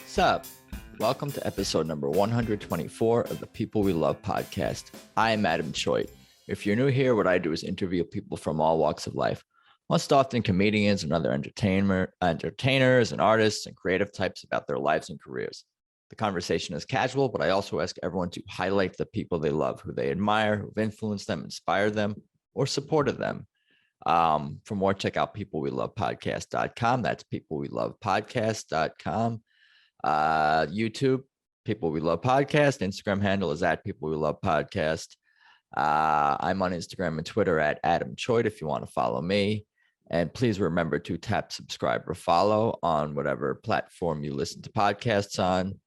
What's up? Welcome to episode number 124 of the People We Love podcast. I am Auntie Julie. If you're new here, what I do is interview people from all walks of life, most often comedians and other entertainers and artists and creative types about their lives and careers. The conversation is casual, but I also ask everyone to highlight the people they love, who they admire, who've influenced them, inspired them, or supported them. For more, check out peoplewelovepodcast.com. That's peoplewelovepodcast.com. YouTube, People We Love Podcast. Instagram handle is at People We Love Podcast. I'm on Instagram and Twitter at Auntie Julie if you want to follow me. And please remember to tap subscribe or follow on whatever platform you listen to podcasts on.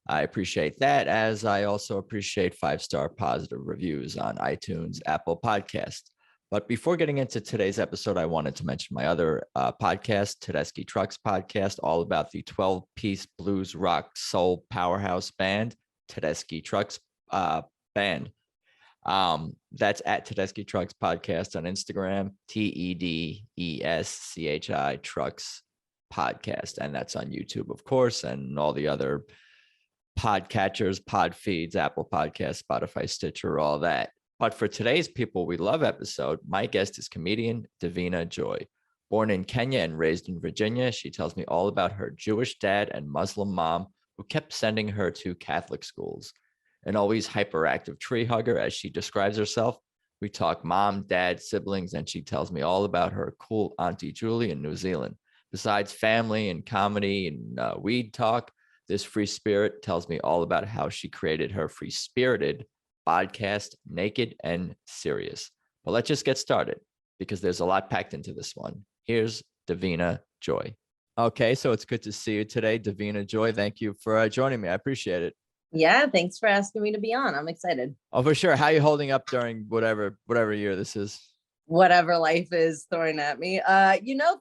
I appreciate that, as I also appreciate 5-star positive reviews on iTunes, Apple Podcast. But before getting into today's episode, I wanted to mention my other podcast, Tedeschi Trucks Podcast, all about the 12-piece blues rock soul powerhouse band, Tedeschi Trucks Band. That's at Tedeschi Trucks Podcast on Instagram, TEDESCHI Trucks Podcast. And that's on YouTube, of course, and all the other podcatchers, pod feeds, Apple Podcasts, Spotify, Stitcher, all that. But for today's People We Love episode, my guest is comedian Davina Joy. Born in Kenya and raised in Virginia, she tells me all about her Jewish dad and Muslim mom who kept sending her to Catholic schools. An always hyperactive tree hugger, as she describes herself. We talk mom, dad, siblings, and she tells me all about her cool Auntie Julie in New Zealand. Besides family and comedy and weed talk, this free spirit tells me all about how she created her free-spirited podcast, Naked and Serious. But let's just get started because there's a lot packed into this one. Here's Davina Joy. Okay, so it's good to see you today, Davina Joy. Thank you for joining me. I appreciate it. Yeah, thanks for asking me to be on. I'm excited. Oh, for sure. How are you holding up during whatever year this is? Whatever life is throwing at me.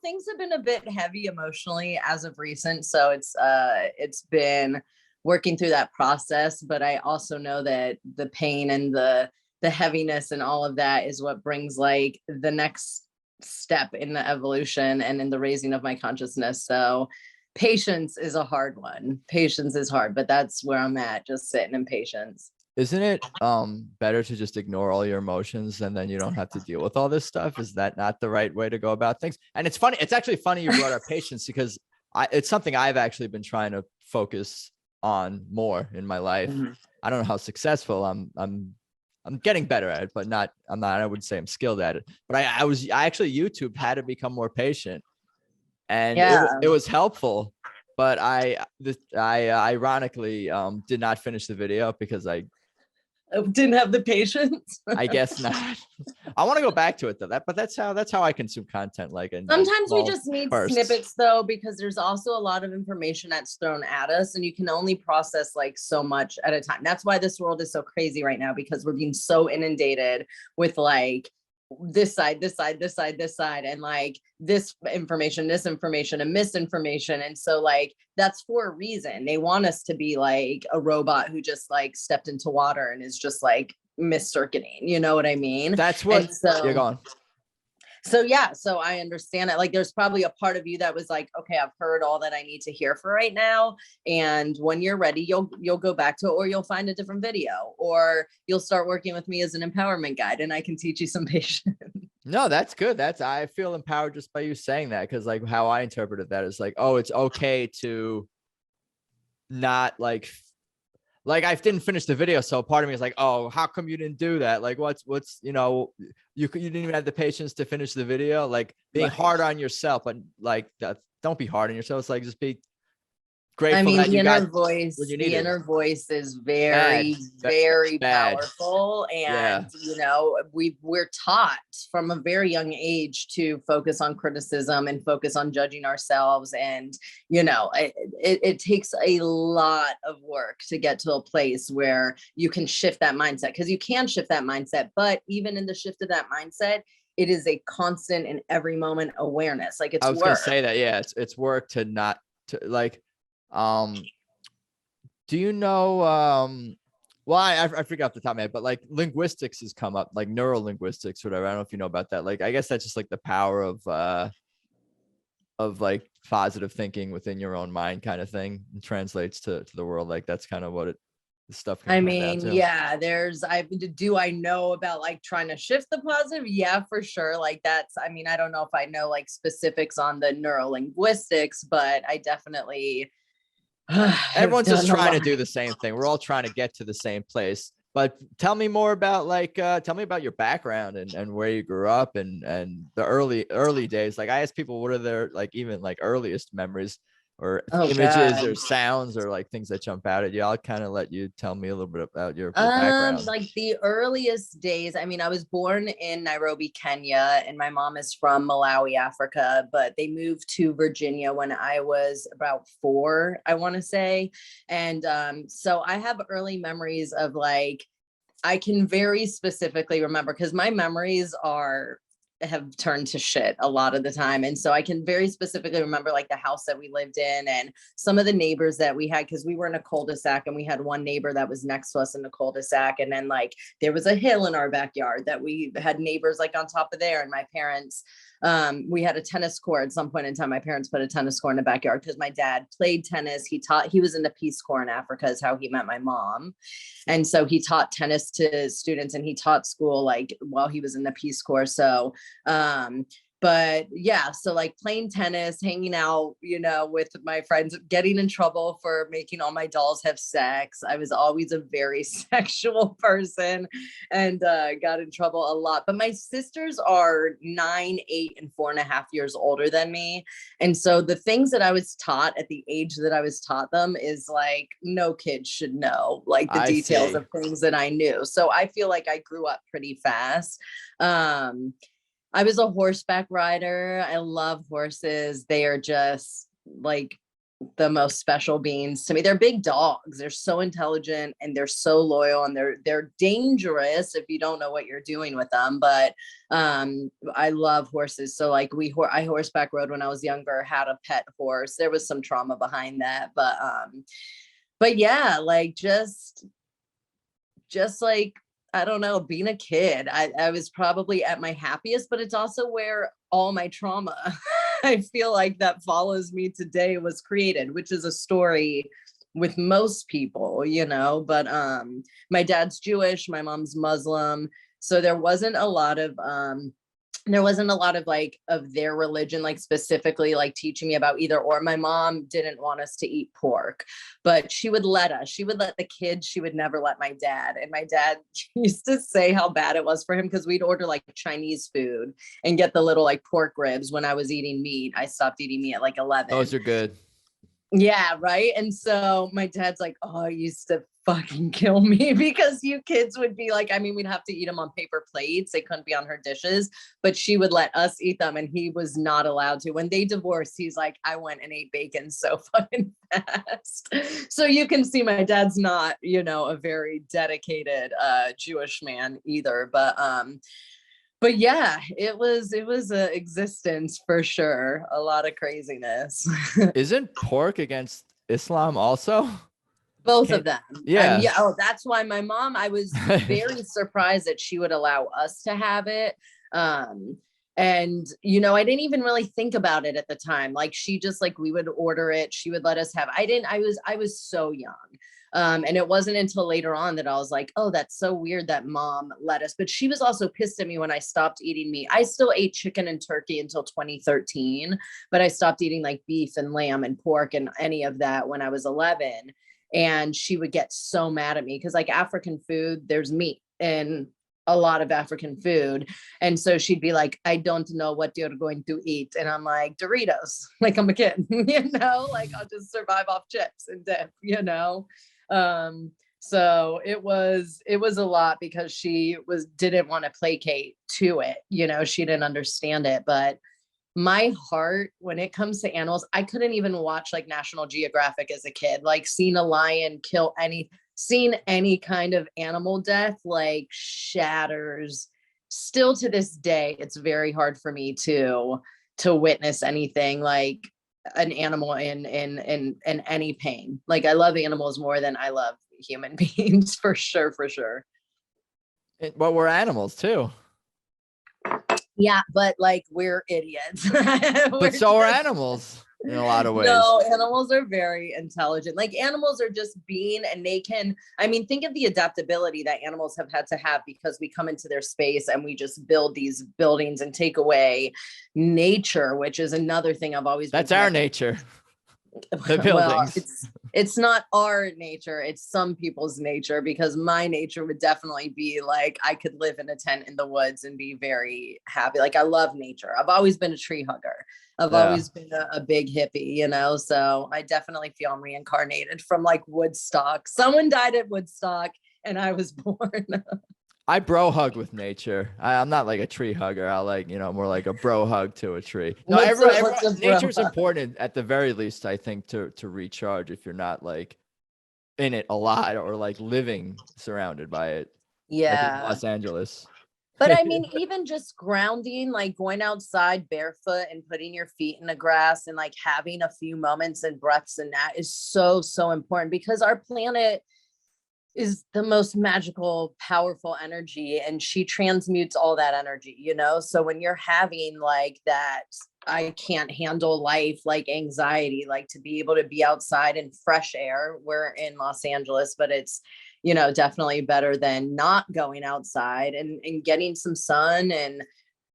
Things have been a bit heavy emotionally as of recent. So it's been working through that process. But I also know that the pain and the heaviness and all of that is what brings like the next step in the evolution and in the raising of my consciousness. So patience is a hard one. Patience is hard, but that's where I'm at, just sitting in patience. Isn't it better to just ignore all your emotions and then you don't have to deal with all this stuff? Is that not the right way to go about things? And it's funny. It's actually funny you brought up patience because it's something I've actually been trying to focus on more in my life. Mm-hmm. I don't know how successful I'm getting better at it, but I wouldn't say I'm skilled at it, but I actually YouTube how to become more patient. And it was helpful, but I ironically did not finish the video because I didn't have the patience. I guess not. I want to go back to it though. That's how I consume content. Sometimes we just need snippets though, because there's also a lot of information that's thrown at us, and you can only process like so much at a time. That's why this world is so crazy right now, because we're being so inundated with like this side, and like this information and misinformation. And so like, that's for a reason. They want us to be like a robot who just like stepped into water and is just like mis-circuiting. You know what I mean? That's what you're going. So yeah, so I understand it. Like there's probably a part of you that was like, okay, I've heard all that I need to hear for right now. And when you're ready, you'll go back to it, or you'll find a different video, or you'll start working with me as an empowerment guide and I can teach you some patience. No, that's good. I feel empowered just by you saying that, because like how I interpreted that is like, oh, it's okay to not like I didn't finish the video. So part of me is like, oh, how come you didn't do that? Like what's, you didn't even have the patience to finish the video, like being hard on yourself, but like that, don't be hard on yourself. It's like, just be grateful. I mean, that the inner voice is very powerful. And, we're taught from a very young age to focus on criticism and focus on judging ourselves. And, it takes a lot of work to get to a place where you can shift that mindset, because you can shift that mindset. But even in the shift of that mindset, it is a constant and every moment awareness. Like it's I was going to say that. Yeah. It's work to not to like, do you know, well, I forgot off the top of my head, but like linguistics has come up, like neurolinguistics, whatever. I don't know if you know about that. Like, I guess that's just like the power of like positive thinking within your own mind kind of thing and translates to the world. Like that's kind of what the stuff can come down to. Yeah, do I know about like trying to shift the positive? Yeah, for sure. Like I don't know if I know like specifics on the neurolinguistics, but I definitely everyone's just trying to do the same thing. We're all trying to get to the same place. But tell me more about tell me about your background and where you grew up and the early days. Like I ask people, what are their like even like earliest memories or images or sounds or like things that jump out at you? I'll kind of let you tell me a little bit about your background. Like the earliest days, I mean, I was born in Nairobi, Kenya, and my mom is from Malawi, Africa, but they moved to Virginia when I was about 4, I want to say. And so I have early memories of like, I can very specifically remember because my memories have turned to shit a lot of the time. And so I can very specifically remember like the house that we lived in and some of the neighbors that we had, because we were in a cul-de-sac and we had one neighbor that was next to us in the cul-de-sac. And then like there was a hill in our backyard that we had neighbors like on top of there. And my parents, we had a tennis court at some point in time. My parents put a tennis court in the backyard because my dad played tennis. He was in the Peace Corps in Africa is how he met my mom. And so he taught tennis to students and he taught school like while he was in the Peace Corps. So, but yeah, so like playing tennis, hanging out, with my friends, getting in trouble for making all my dolls have sex. I was always a very sexual person and got in trouble a lot. But my sisters are 9, 8, and 4.5 years older than me. And so the things that I was taught at the age that I was taught them is like no kid should know like the details of things that I knew. So I feel like I grew up pretty fast. I was a horseback rider. I love horses. They are just like the most special beings to me. They're big dogs. They're so intelligent and they're so loyal and they're dangerous if you don't know what you're doing with them. But I love horses. So like I horseback rode when I was younger, had a pet horse. There was some trauma behind that, but yeah, like just like I don't know, being a kid, I was probably at my happiest, but it's also where all my trauma, I feel like that follows me today was created, which is a story with most people, but my dad's Jewish, my mom's Muslim. So there wasn't a lot of like of their religion, like specifically like teaching me about either or. My mom didn't want us to eat pork, but she would let the kids, she would never let my dad. And my dad used to say how bad it was for him because we'd order like Chinese food and get the little like pork ribs when I was eating meat. I stopped eating meat at like 11. Those are good. Yeah, right. And so my dad's like, oh, it used to fucking kill me because you kids would be like, I mean, we'd have to eat them on paper plates. They couldn't be on her dishes, but she would let us eat them and he was not allowed to. When they divorced, he's like, I went and ate bacon so fucking fast. So you can see my dad's not, a very dedicated Jewish man either. But yeah, it was a existence for sure. A lot of craziness. Isn't pork against Islam also? Both of them. Yeah. Yeah. Oh, that's why my mom, I was very surprised that she would allow us to have it. And, I didn't even really think about it at the time. Like she just like, we would order it. She would let us have, I was so young. And it wasn't until later on that I was like, oh, that's so weird that mom let us. But she was also pissed at me when I stopped eating meat. I still ate chicken and turkey until 2013, but I stopped eating like beef and lamb and pork and any of that when I was 11. And she would get so mad at me because like African food, there's meat in a lot of African food. And so she'd be like, I don't know what you're going to eat. And I'm like, Doritos, like I'm a kid, like I'll just survive off chips and dip, so it was a lot because she didn't want to placate to it, she didn't understand it. But my heart, when it comes to animals, I couldn't even watch like National Geographic as a kid, like seeing a lion seeing any kind of animal death, like shatters. Still to this day, it's very hard for me to witness anything like an animal in any pain. Like I love animals more than I love human beings for sure. But we're animals too. Yeah, but like we're idiots. But so are animals. in a lot of ways. No, animals are very intelligent. Like animals are just being, and they can, I mean, think of the adaptability that animals have had to have because we come into their space and we just build these buildings and take away nature, which is another thing I've always That's our nature. The buildings. Well, it's not our nature, it's some people's nature, because my nature would definitely be like I could live in a tent in the woods and be very happy. Like I love nature. I've always been a tree hugger. I've always been a big hippie, you know, so I definitely feel I'm reincarnated from like Woodstock. Someone died at Woodstock and I was born. I bro hug with nature. I'm not like a tree hugger. I like, more like a bro hug to a tree. No, nature's important at the very least, I think, to recharge if you're not like in it a lot or like living surrounded by it. Yeah. Like in Los Angeles. But I mean, even just grounding, like going outside barefoot and putting your feet in the grass and like having a few moments and breaths, and that is so, so important because our planet is the most magical, powerful energy, and she transmutes all that energy, So when you're having like that, I can't handle life, like anxiety, like to be able to be outside in fresh air. We're in Los Angeles, but it's, definitely better than not going outside and getting some sun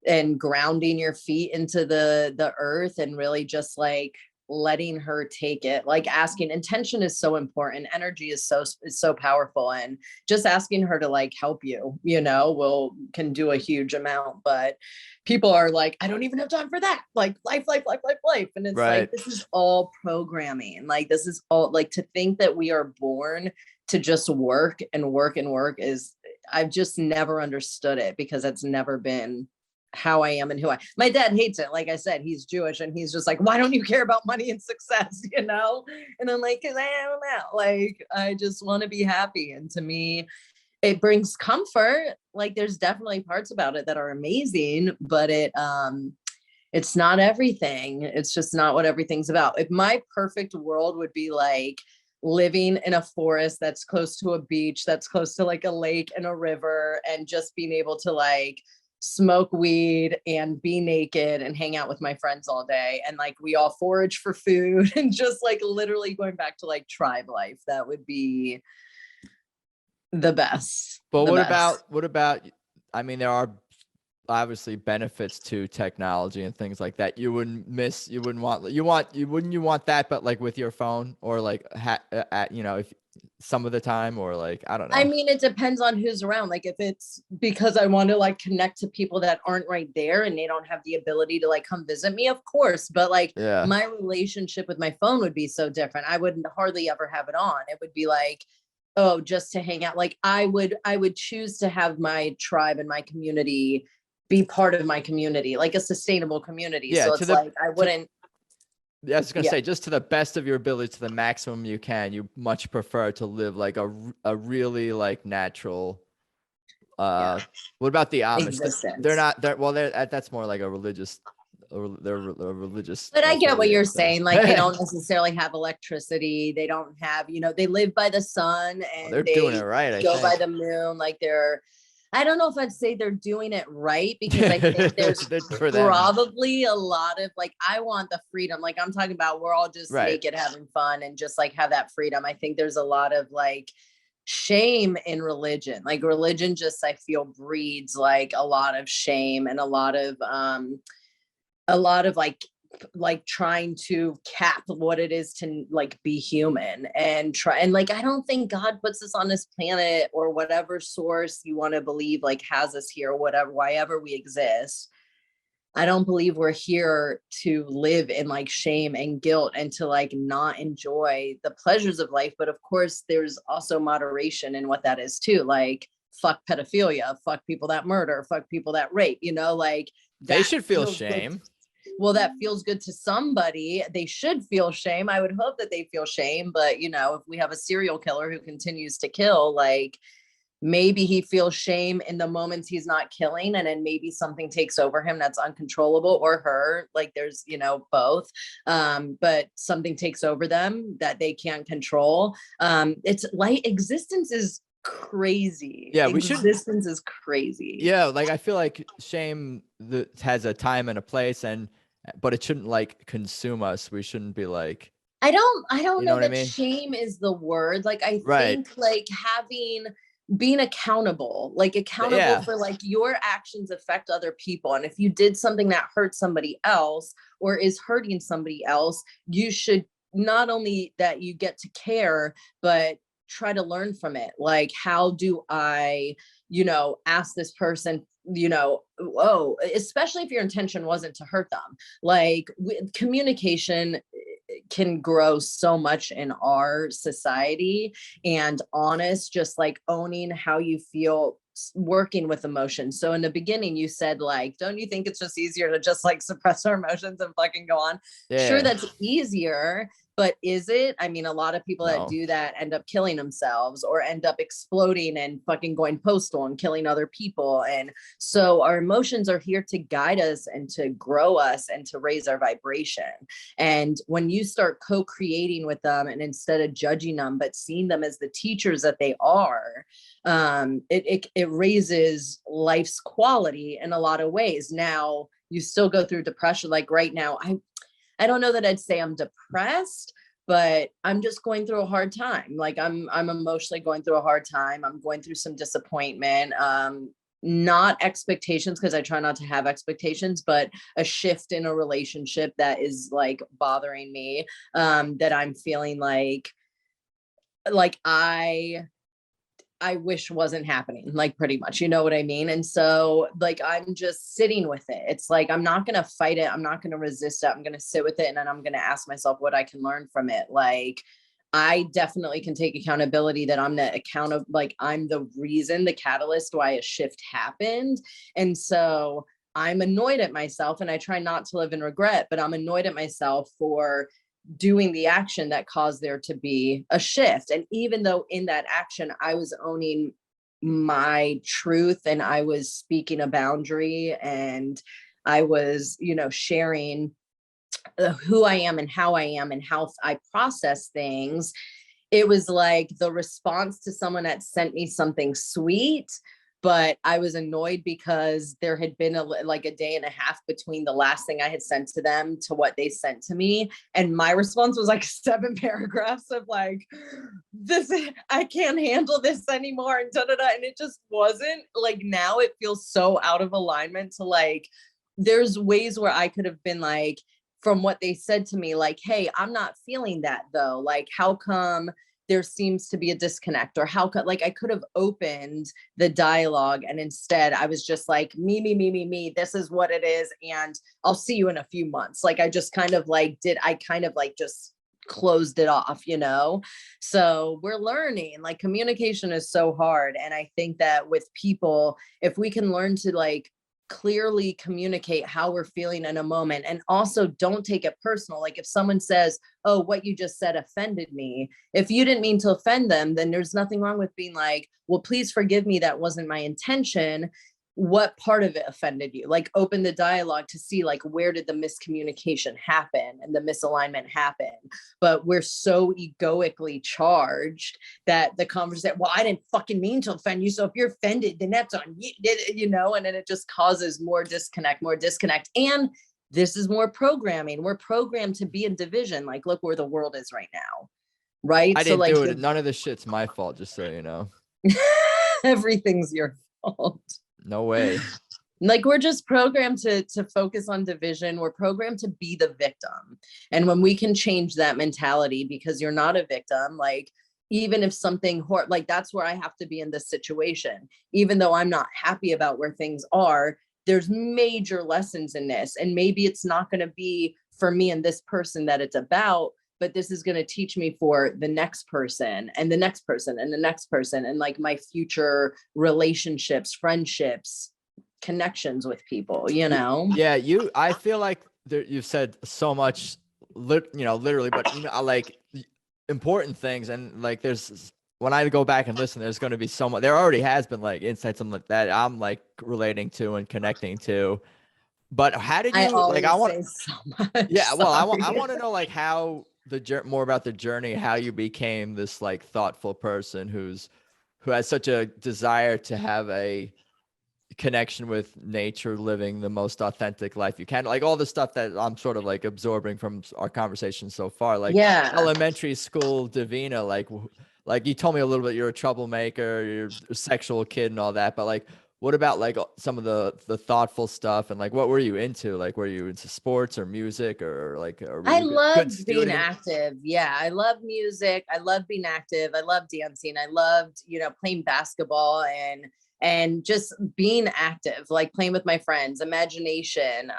and grounding your feet into the earth and really just like letting her take it, like asking. Intention is so important. Energy is so powerful, and just asking her to like help you, can do a huge amount. But people are like, I don't even have time for that. Like life. And it's right. Like, this is all programming. Like, this is all like, to think that we are born to just work and work and work is, I've just never understood it because it's never been how I am and my dad hates it. Like I said, he's Jewish and he's just like, why don't you care about money and success? And I'm like, cause I don't know. Like, I just want to be happy. And to me, it brings comfort. Like there's definitely parts about it that are amazing, but it's not everything. It's just not what everything's about. If my perfect world would be like living in a forest that's close to a beach, that's close to like a lake and a river, and just being able to like smoke weed and be naked and hang out with my friends all day, and like we all forage for food and just like literally going back to like tribe life, that would be the best. But what about I mean, there are obviously benefits to technology and things like that. You wouldn't want that, but like with your phone or like if some of the time, or like, I don't know. I mean, it depends on who's around. Like if it's because I want to like connect to people that aren't right there and they don't have the ability to like come visit me, of course. But like my relationship with my phone would be so different. I wouldn't hardly ever have it on. It would be like, oh, just to hang out. Like I would choose to have my tribe and my community be part of my community, like a sustainable community. Yeah, so it's like I wouldn't. I was gonna say, just to the best of your ability, to the maximum you can, you much prefer to live like a really like natural. What about the Amish? Existence. They're not. That's more like a religious. They're a religious. But I get what you're saying. Like they don't necessarily have electricity. They don't have, they live by the sun and they're doing it right. I go think. by the moon. Like I don't know if I'd say they're doing it right, because I think there's probably a lot of like, I want the freedom. Like I'm talking about, we're all just naked, having fun and just like have that freedom. I think there's a lot of like shame in religion. Like religion just, I feel, breeds like a lot of shame and a lot of like trying to cap what it is to like be human and try. And like, I don't think God puts us on this planet, or whatever source you want to believe like has us here, whatever, why ever we exist. I don't believe we're here to live in like shame and guilt and to like not enjoy the pleasures of life. But of course there's also moderation in what that is too. Like fuck pedophilia, fuck people that murder, fuck people that rape, like they should feel shame. Well, that feels good to somebody. They should feel shame. I would hope that they feel shame. But, if we have a serial killer who continues to kill, like maybe he feels shame in the moments he's not killing. And then maybe something takes over him that's uncontrollable, or her, like there's, both. But something takes over them that they can't control. It's like existence is crazy. Yeah, existence is crazy. Yeah, like I feel like shame has a time and a place, and but it shouldn't like consume us. We shouldn't be like, I don't you know know what I that mean? shame is the word. Like, I Right. think like being accountable, like accountable Yeah. for like your actions affect other people. And if you did something that hurt somebody else or is hurting somebody else, you should not only that you get to care, but try to learn from it. Like, how do I, ask this person, especially if your intention wasn't to hurt them. Like, communication can grow so much in our society, and honest, just like owning how you feel, working with emotions. So in the beginning you said like, don't you think it's just easier to just like suppress our emotions and fucking go on? Sure, Yeah. that's easier, but is it? I mean, a lot of people that No. do that end up killing themselves or end up exploding and fucking going postal and killing other people. And so our emotions are here to guide us and to grow us and to raise our vibration. And when you start co-creating with them, and instead of judging them, but seeing them as the teachers that they are, it raises life's quality in a lot of ways. Now, you still go through depression. Like right now, I don't know that I'd say I'm depressed, but I'm just going through a hard time. Like I'm emotionally going through a hard time. I'm going through some disappointment. Not expectations, because I try not to have expectations, but a shift in a relationship that is like bothering me, that I'm feeling like I wish wasn't happening, like pretty much, you know what I mean? And so like, I'm just sitting with it. It's like, I'm not going to fight it. I'm not going to resist it. I'm going to sit with it. And then I'm going to ask myself what I can learn from it. Like, I definitely can take accountability that I'm the account of, like, I'm the reason, the catalyst why a shift happened. And so I'm annoyed at myself, and I try not to live in regret, but I'm annoyed at myself for doing the action that caused there to be a shift. And even though in that action, I was owning my truth and I was speaking a boundary and I was, sharing who I am and how I process things, it was like the response to someone that sent me something sweet, but I was annoyed because there had been like a day and a half between the last thing I had sent to them to what they sent to me. And my response was like 7 paragraphs of like, this, I can't handle this anymore. And And it just wasn't like, now it feels so out of alignment to like, there's ways where I could have been like, from what they said to me, like, hey, I'm not feeling that though. Like, how come there seems to be a disconnect? Or how could, like, I could have opened the dialogue, and instead I was just like, me, this is what it is. And I'll see you in a few months. Like, I just kind of like, just closed it off, So we're learning, like, communication is so hard. And I think that with people, if we can learn to like clearly communicate how we're feeling in a moment, and also don't take it personal. Like if someone says, oh, what you just said offended me, if you didn't mean to offend them, then there's nothing wrong with being like, well, please forgive me, that wasn't my intention. What part of it offended you? Like, open the dialogue to see like, where did the miscommunication happen and the misalignment happen? But we're so egoically charged that the conversation, well, I didn't fucking mean to offend you, so if you're offended, then that's on you, and then it just causes more disconnect. And this is more programming. We're programmed to be in division. Like, look where the world is right now, right? I So didn't like, do it. None of this shit's my fault, just so you know. everything's your fault. No way. Like, we're just programmed to focus on division. We're programmed to be the victim. And when we can change that mentality, because you're not a victim, like, even if something like, that's where I have to be in this situation, even though I'm not happy about where things are, there's major lessons in this. And maybe it's not going to be for me and this person that it's about, but this is going to teach me for the next person and the next person and the next person, and like my future relationships, friendships, connections with people, Yeah, I feel like you've said so much, literally, but like important things. And like, when I go back and listen, there's going to be so much, there already has been like insights, something like that I'm like relating to and connecting to. But how did you, like, I want, say so much. yeah, well, Sorry. I want to know like how more about the journey, how you became this like thoughtful person who has such a desire to have a connection with nature, living the most authentic life you can, like all the stuff that I'm sort of like absorbing from our conversation so far, like elementary school Davina, like you told me a little bit, you're a troublemaker, you're a sexual kid and all that, but like, what about like some of the thoughtful stuff, and like, what were you into? Like, were you into sports or music, or like, I loved being active. Yeah, I love music. I love being active. I love dancing. I loved, playing basketball and just being active, like playing with my friends, imagination.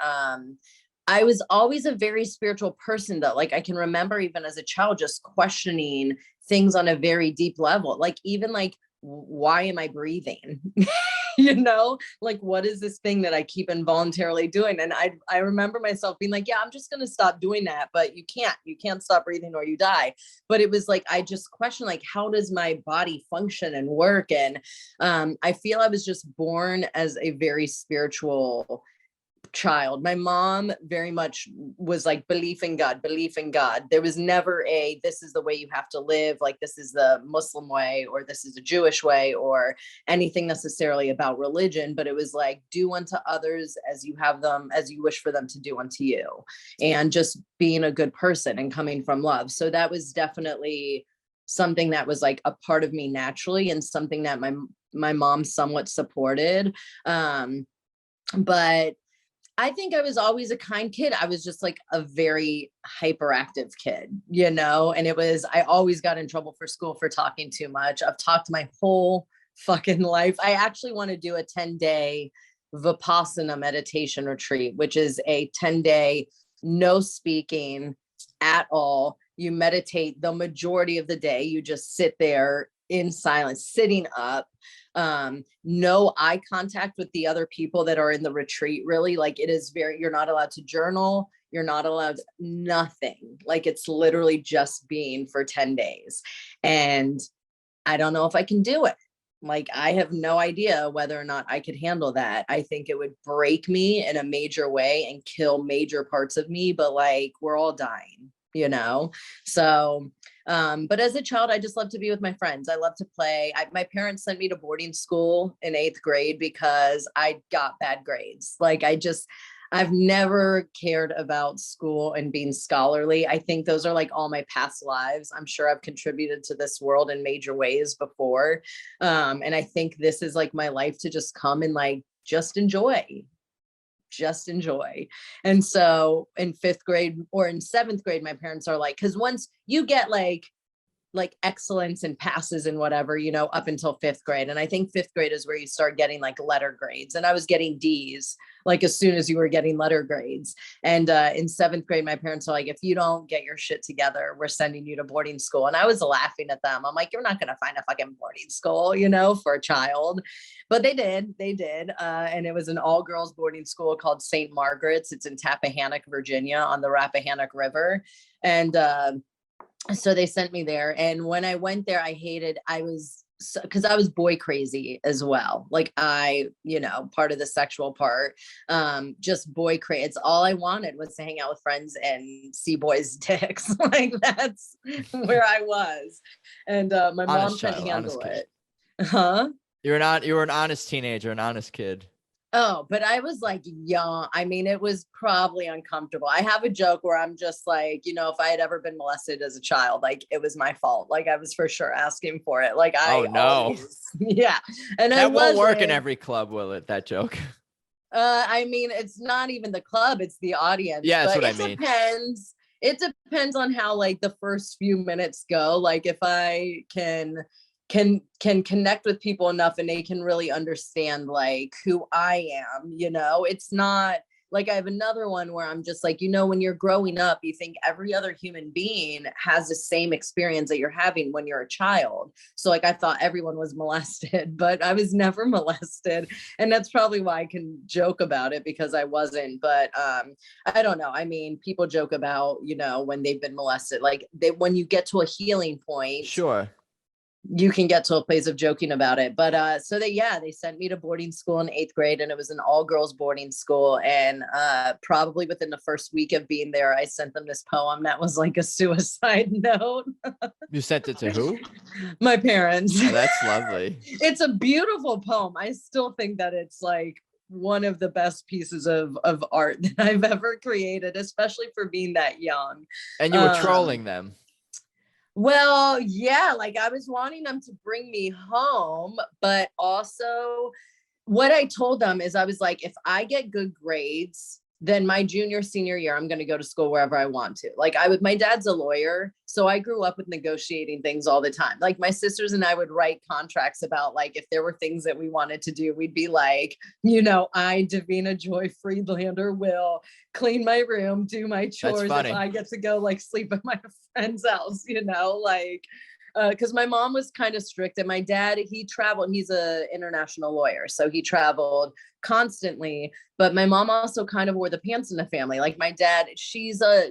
I was always a very spiritual person though. Like I can remember even as a child, just questioning things on a very deep level. Like even like, why am I breathing? Like what is this thing that I keep involuntarily doing? And I remember myself being like, yeah, I'm just going to stop doing that. But you can't stop breathing or you die. But it was like, I just questioned, like, how does my body function and work? And I feel I was just born as a very spiritual child. My mom very much was like belief in God. There was never this is the way you have to live, like this is the Muslim way or this is a Jewish way or anything necessarily about religion, but it was like do unto others as you have them, as you wish for them to do unto you, and just being a good person and coming from love. So that was definitely something that was like a part of me naturally, and something that my mom somewhat supported. But I think I was always a kind kid. I was just like a very hyperactive kid, and I always got in trouble for school for talking too much. I've talked my whole fucking life. I actually want to do a 10-day Vipassana meditation retreat, which is a 10-day, no speaking at all. You meditate the majority of the day. You just sit there in silence, sitting up. No eye contact with the other people that are in the retreat, really. Like it is you're not allowed to journal. You're not allowed nothing. Like it's literally just being for 10 days. And I don't know if I can do it. Like, I have no idea whether or not I could handle that. I think it would break me in a major way and kill major parts of me, but like, we're all dying, So, but as a child, I just love to be with my friends. I love to play. My parents sent me to boarding school in 8th grade because I got bad grades. Like I've never cared about school and being scholarly. I think those are like all my past lives. I'm sure I've contributed to this world in major ways before. And I think this is like my life to just come and like, just enjoy. And so in 5th grade or in 7th grade, my parents are like, because once you get like excellence and passes and whatever, up until 5th grade. And I think 5th grade is where you start getting like letter grades. And I was getting D's like as soon as you were getting letter grades. And in 7th grade, my parents are like, if you don't get your shit together, we're sending you to boarding school. And I was laughing at them. I'm like, you're not going to find a fucking boarding school, for a child. But they did. And it was an all girls boarding school called St. Margaret's. It's in Tappahannock, Virginia on the Rappahannock River. And so they sent me there. And when I went there, because I was boy crazy as well. Like part of the sexual part, just boy crazy. It's all I wanted was to hang out with friends and see boys' dicks. Like that's where I was. And my mom couldn't handle it. Huh? You were an honest teenager, an honest kid. Oh, but I was like young. I mean, it was probably uncomfortable. I have a joke where I'm just like, if I had ever been molested as a child, like it was my fault. Like I was for sure asking for it. Like yeah. And that won't work in every club, will it? That joke. I mean, it's not even the club, it's the audience. Yeah, that's what I mean. It depends on how like the first few minutes go. Like if I can connect with people enough and they can really understand like who I am, it's not like I have another one where I'm just like, when you're growing up, you think every other human being has the same experience that you're having when you're a child. So like, I thought everyone was molested, but I was never molested. And that's probably why I can joke about it, because I wasn't. But I don't know. I mean, people joke about, when they've been molested, like when you get to a healing point. Sure. you can get to a place of joking about it. But so they sent me to boarding school in 8th grade, and it was an all girls boarding school. And probably within the first week of being there, I sent them this poem that was like a suicide note. You sent it to who? My parents. Oh, that's lovely. It's a beautiful poem. I still think that it's like one of the best pieces of art that I've ever created, especially for being that young. And you were trolling them. Well, yeah, like I was wanting them to bring me home, but also what I told them is I was like, if I get good grades, then my junior, senior year, I'm going to go to school wherever I want to. Like my dad's a lawyer. So I grew up with negotiating things all the time. Like my sisters and I would write contracts about like, if there were things that we wanted to do, we'd be like, I, Davina Joy Friedlander, will clean my room, do my chores. If I get to go like sleep at my friend's house, because my mom was kind of strict, and my dad, he traveled, he's an international lawyer. So he traveled constantly, but my mom also kind of wore the pants in the family. Like my dad, she's a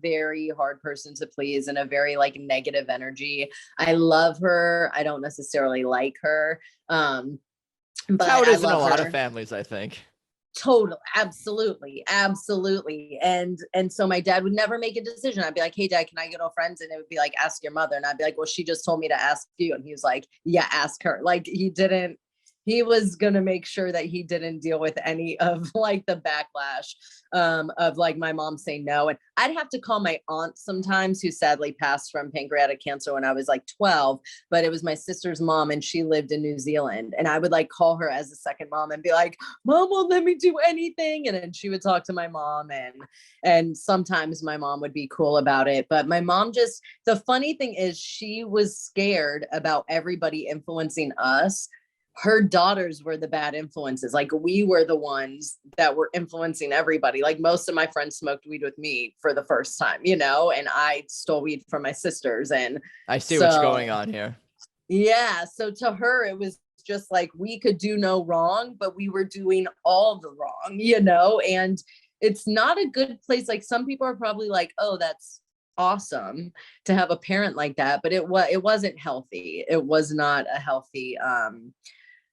very hard person to please and a very like negative energy. I love her. I don't necessarily like her. But how it is in a lot of families, I think. Total. Absolutely. And so my dad would never make a decision. I'd be like, hey dad, can I get all friends? And it would be like, ask your mother. And I'd be like, well, she just told me to ask you. And he was like, yeah, ask her. Like he was going to make sure that he didn't deal with any of like the backlash of like my mom saying no. And I'd have to call my aunt sometimes, who sadly passed from pancreatic cancer when I was like 12, but it was my sister's mom and she lived in New Zealand. And I would like call her as a second mom and be like, mom won't let me do anything. And then she would talk to my mom, and sometimes my mom would be cool about it. But my mom the funny thing is she was scared about everybody influencing us. Her daughters were the bad influences. Like we were the ones that were influencing everybody. Like most of my friends smoked weed with me for the first time, and I stole weed from my sisters. And I see what's going on here. Yeah. So to her, it was just like, we could do no wrong, but we were doing all the wrong, and it's not a good place. Like some people are probably like, oh, that's awesome to have a parent like that, but it wasn't healthy. It was not a healthy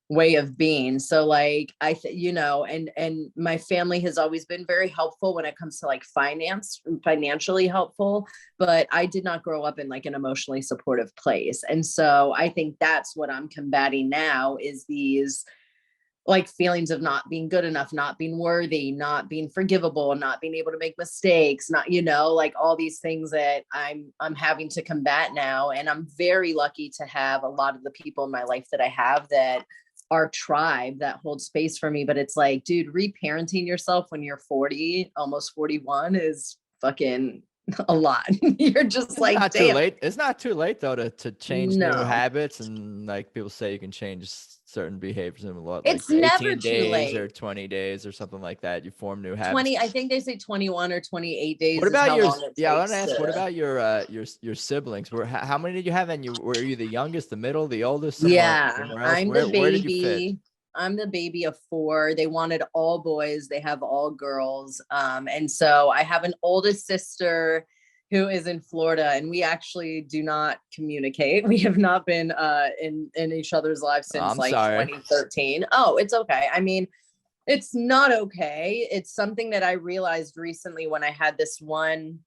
way of being. So like and my family has always been very helpful when it comes to like financially helpful, but I did not grow up in like an emotionally supportive place. And so I think that's what I'm combating now, is these like feelings of not being good enough, not being worthy, not being forgivable, not being able to make mistakes, not, like all these things that I'm having to combat now. And I'm very lucky to have a lot of the people in my life that I have that our tribe that holds space for me. But it's like, dude, reparenting yourself when you're 40, almost 41 is fucking a lot. You're just it's like, not damn. Too late. It's not too late though to change new habits. And like people say, you can change certain behaviors in it's never 18 days late. Or 20 days or something like that. You form new habits. I think they say 21 or 28 days. What about yours? Yeah, I want to ask, what about your siblings? How many did you have? And were you the youngest, the middle, the oldest? Somewhere I'm the baby. Where did you fit? I'm the baby of 4. They wanted all boys. They have all girls. And so I have an oldest sister who is in Florida, and we actually do not communicate. We have not been in each other's lives since 2013. Oh, it's okay. I mean, it's not okay. It's something that I realized recently when I had this one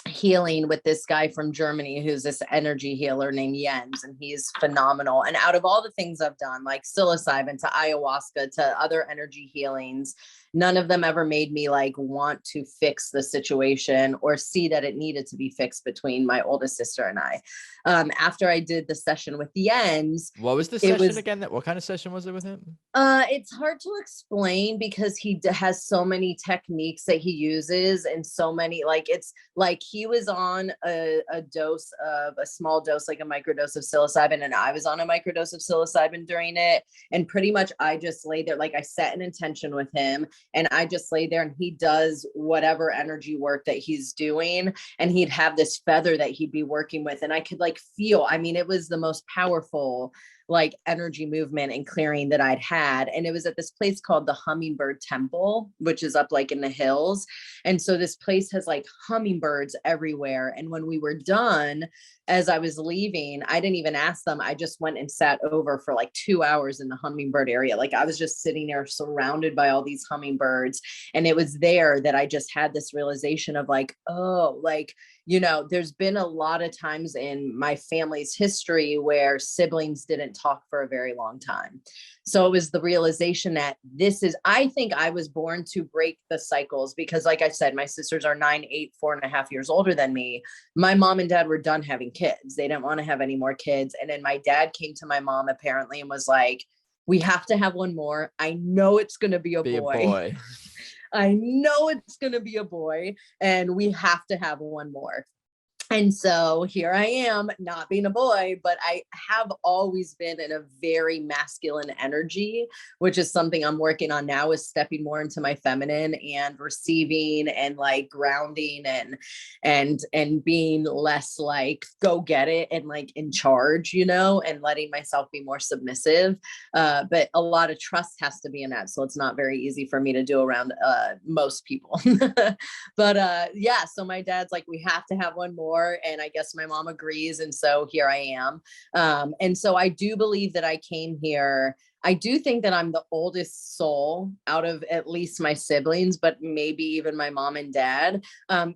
healing with this guy from Germany who's this energy healer named Jens, and he's phenomenal. And out of all the things I've done, like psilocybin to ayahuasca to other energy healings, none of them ever made me like want to fix the situation or see that it needed to be fixed between my oldest sister and I. After I did the session with Jens. What was the session again? What kind of session was it with him? It's hard to explain because he has so many techniques that he uses, and so many, like, it's like he was on a small dose, like a microdose of psilocybin, and I was on a microdose of psilocybin during it. And pretty much I just lay there, like I set an intention with him, and I just lay there and he does whatever energy work that he's doing. And he'd have this feather that he'd be working with. And I could like feel, I mean, it was the most powerful like energy movement and clearing that I'd had. And it was at this place called the Hummingbird Temple, which is up like in the hills. And so this place has like hummingbirds everywhere. And when we were done, as I was leaving, I didn't even ask them. I just went and sat over for like 2 hours in the hummingbird area. Like I was just sitting there surrounded by all these hummingbirds. And it was there that I just had this realization of like, oh, like, you know, there's been a lot of times in my family's history where siblings didn't talk for a very long time. So it was the realization that I think I was born to break the cycles because like I said, my sisters are 9, 8, 4.5 years older than me. My mom and dad were done having kids. They didn't want to have any more kids. And then my dad came to my mom apparently and was like, we have to have one more. I know it's going to be a boy. I know it's going to be a boy and we have to have one more. And so here I am, not being a boy, but I have always been in a very masculine energy, which is something I'm working on now, is stepping more into my feminine and receiving and like grounding and being less like go get it and like in charge, you know, and letting myself be more submissive. But a lot of trust has to be in that. So it's not very easy for me to do around most people. But yeah, so my dad's like, we have to have one more. And I guess my mom agrees. And so here I am. And so I do believe that I came here. I do think that I'm the oldest soul out of at least my siblings, but maybe even my mom and dad.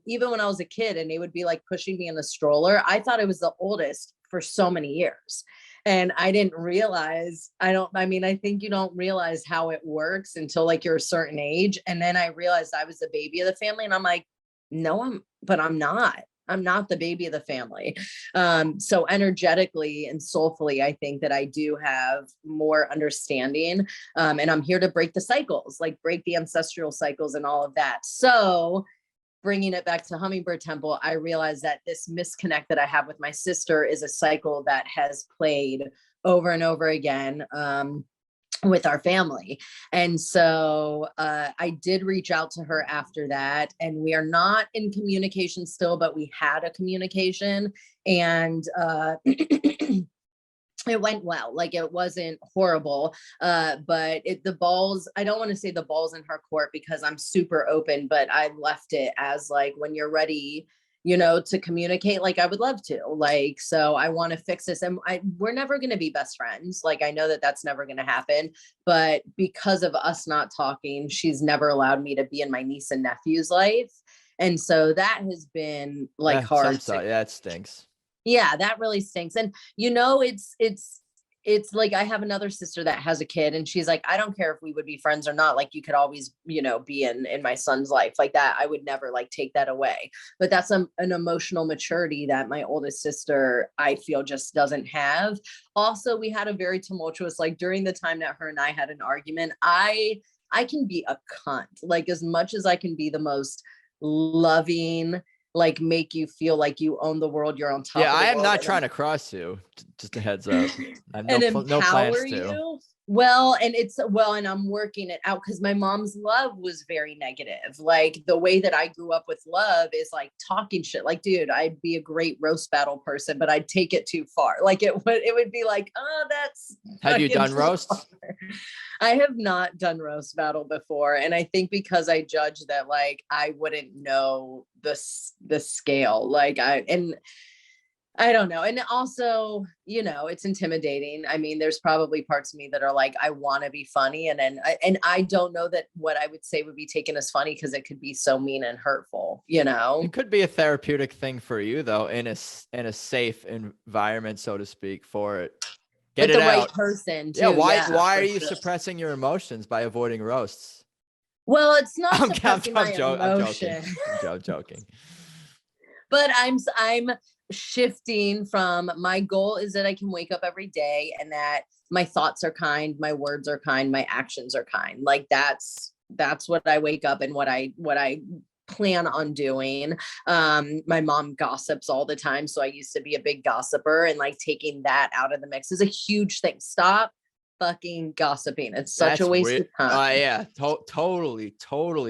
Even when I was a kid and they would be like pushing me in a stroller, I thought I was the oldest for so many years. And I didn't realize, I think you don't realize how it works until like you're a certain age. And then I realized I was the baby of the family and I'm like, no, I'm not. I'm not the baby of the family. So energetically and soulfully, I think that I do have more understanding. And I'm here to break the cycles, like break the ancestral cycles and all of that. So bringing it back to Hummingbird Temple, I realized that this misconnect that I have with my sister is a cycle that has played over and over again. With our family. And so I did reach out to her after that, and we are not in communication still, but we had a communication and it went well. Like it wasn't horrible, but the balls, I don't want to say the ball's in her court because I'm super open, but I left it as like, when you're ready, you know, to communicate, like I would love to, like, so I want to fix this. And we're never going to be best friends. Like, I know that that's never going to happen, but because of us not talking, she's never allowed me to be in my niece and nephew's life. And so that has been like hard. Yeah, it stinks. Yeah, that really stinks. And you know, it's like I have another sister that has a kid and she's like, I don't care if we would be friends or not. Like you could always, you know, be in my son's life like that. I would never like take that away. But that's an emotional maturity that my oldest sister, I feel, just doesn't have. Also, we had a very tumultuous, like during the time that her and I had an argument, I can be a cunt, like as much as I can be the most loving, like make you feel like you own the world, you're on top of the world. I am not trying to cross you, just a heads up. I have no plans to. Well, and I'm working it out because my mom's love was very negative. Like the way that I grew up with love is like talking shit. Like, dude, I'd be a great roast battle person, but I'd take it too far. Like it would be like, oh, that's. Have you done roasts? I have not done roast battle before. And I think because I judge that, like, I wouldn't know the scale. Like I don't know. And also, you know, it's intimidating. I mean, there's probably parts of me that are like, I want to be funny. And I don't know that what I would say would be taken as funny because it could be so mean and hurtful, you know? It could be a therapeutic thing for you though, in a safe environment, so to speak, for it. Get it out. Right person too. Yeah. Why are you suppressing your emotions by avoiding roasts? Well, it's not I'm joking. But I'm shifting from, my goal is that I can wake up every day and that my thoughts are kind, my words are kind, my actions are kind. Like that's what I wake up and what I plan on doing. My mom gossips all the time. So I used to be a big gossiper, and like taking that out of the mix is a huge thing. Stop fucking gossiping. It's such a waste of time. Yeah, totally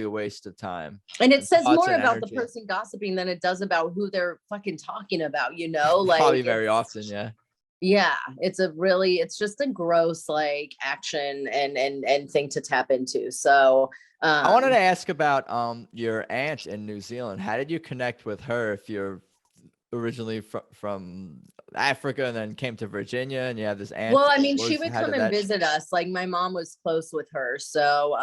a waste of time. And it says more about the person gossiping than it does about who they're fucking talking about, you know? Like probably very often, yeah. Yeah, it's just a gross like action and thing to tap into. So I wanted to ask about your aunt in New Zealand. How did you connect with her if you're originally from Africa and then came to Virginia and you have this aunt? well, I mean, she would How come did and that? visit us. Like my mom was close with her. So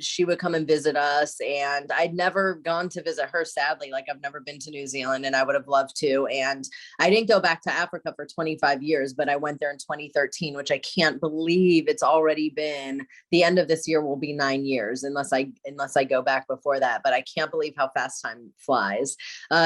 she would come and visit us. And I'd never gone to visit her, sadly. Like I've never been to New Zealand and I would have loved to. And I didn't go back to Africa for 25 years, but I went there in 2013, which I can't believe it's already been the end of this year will be 9 years unless I go back before that. But I can't believe how fast time flies.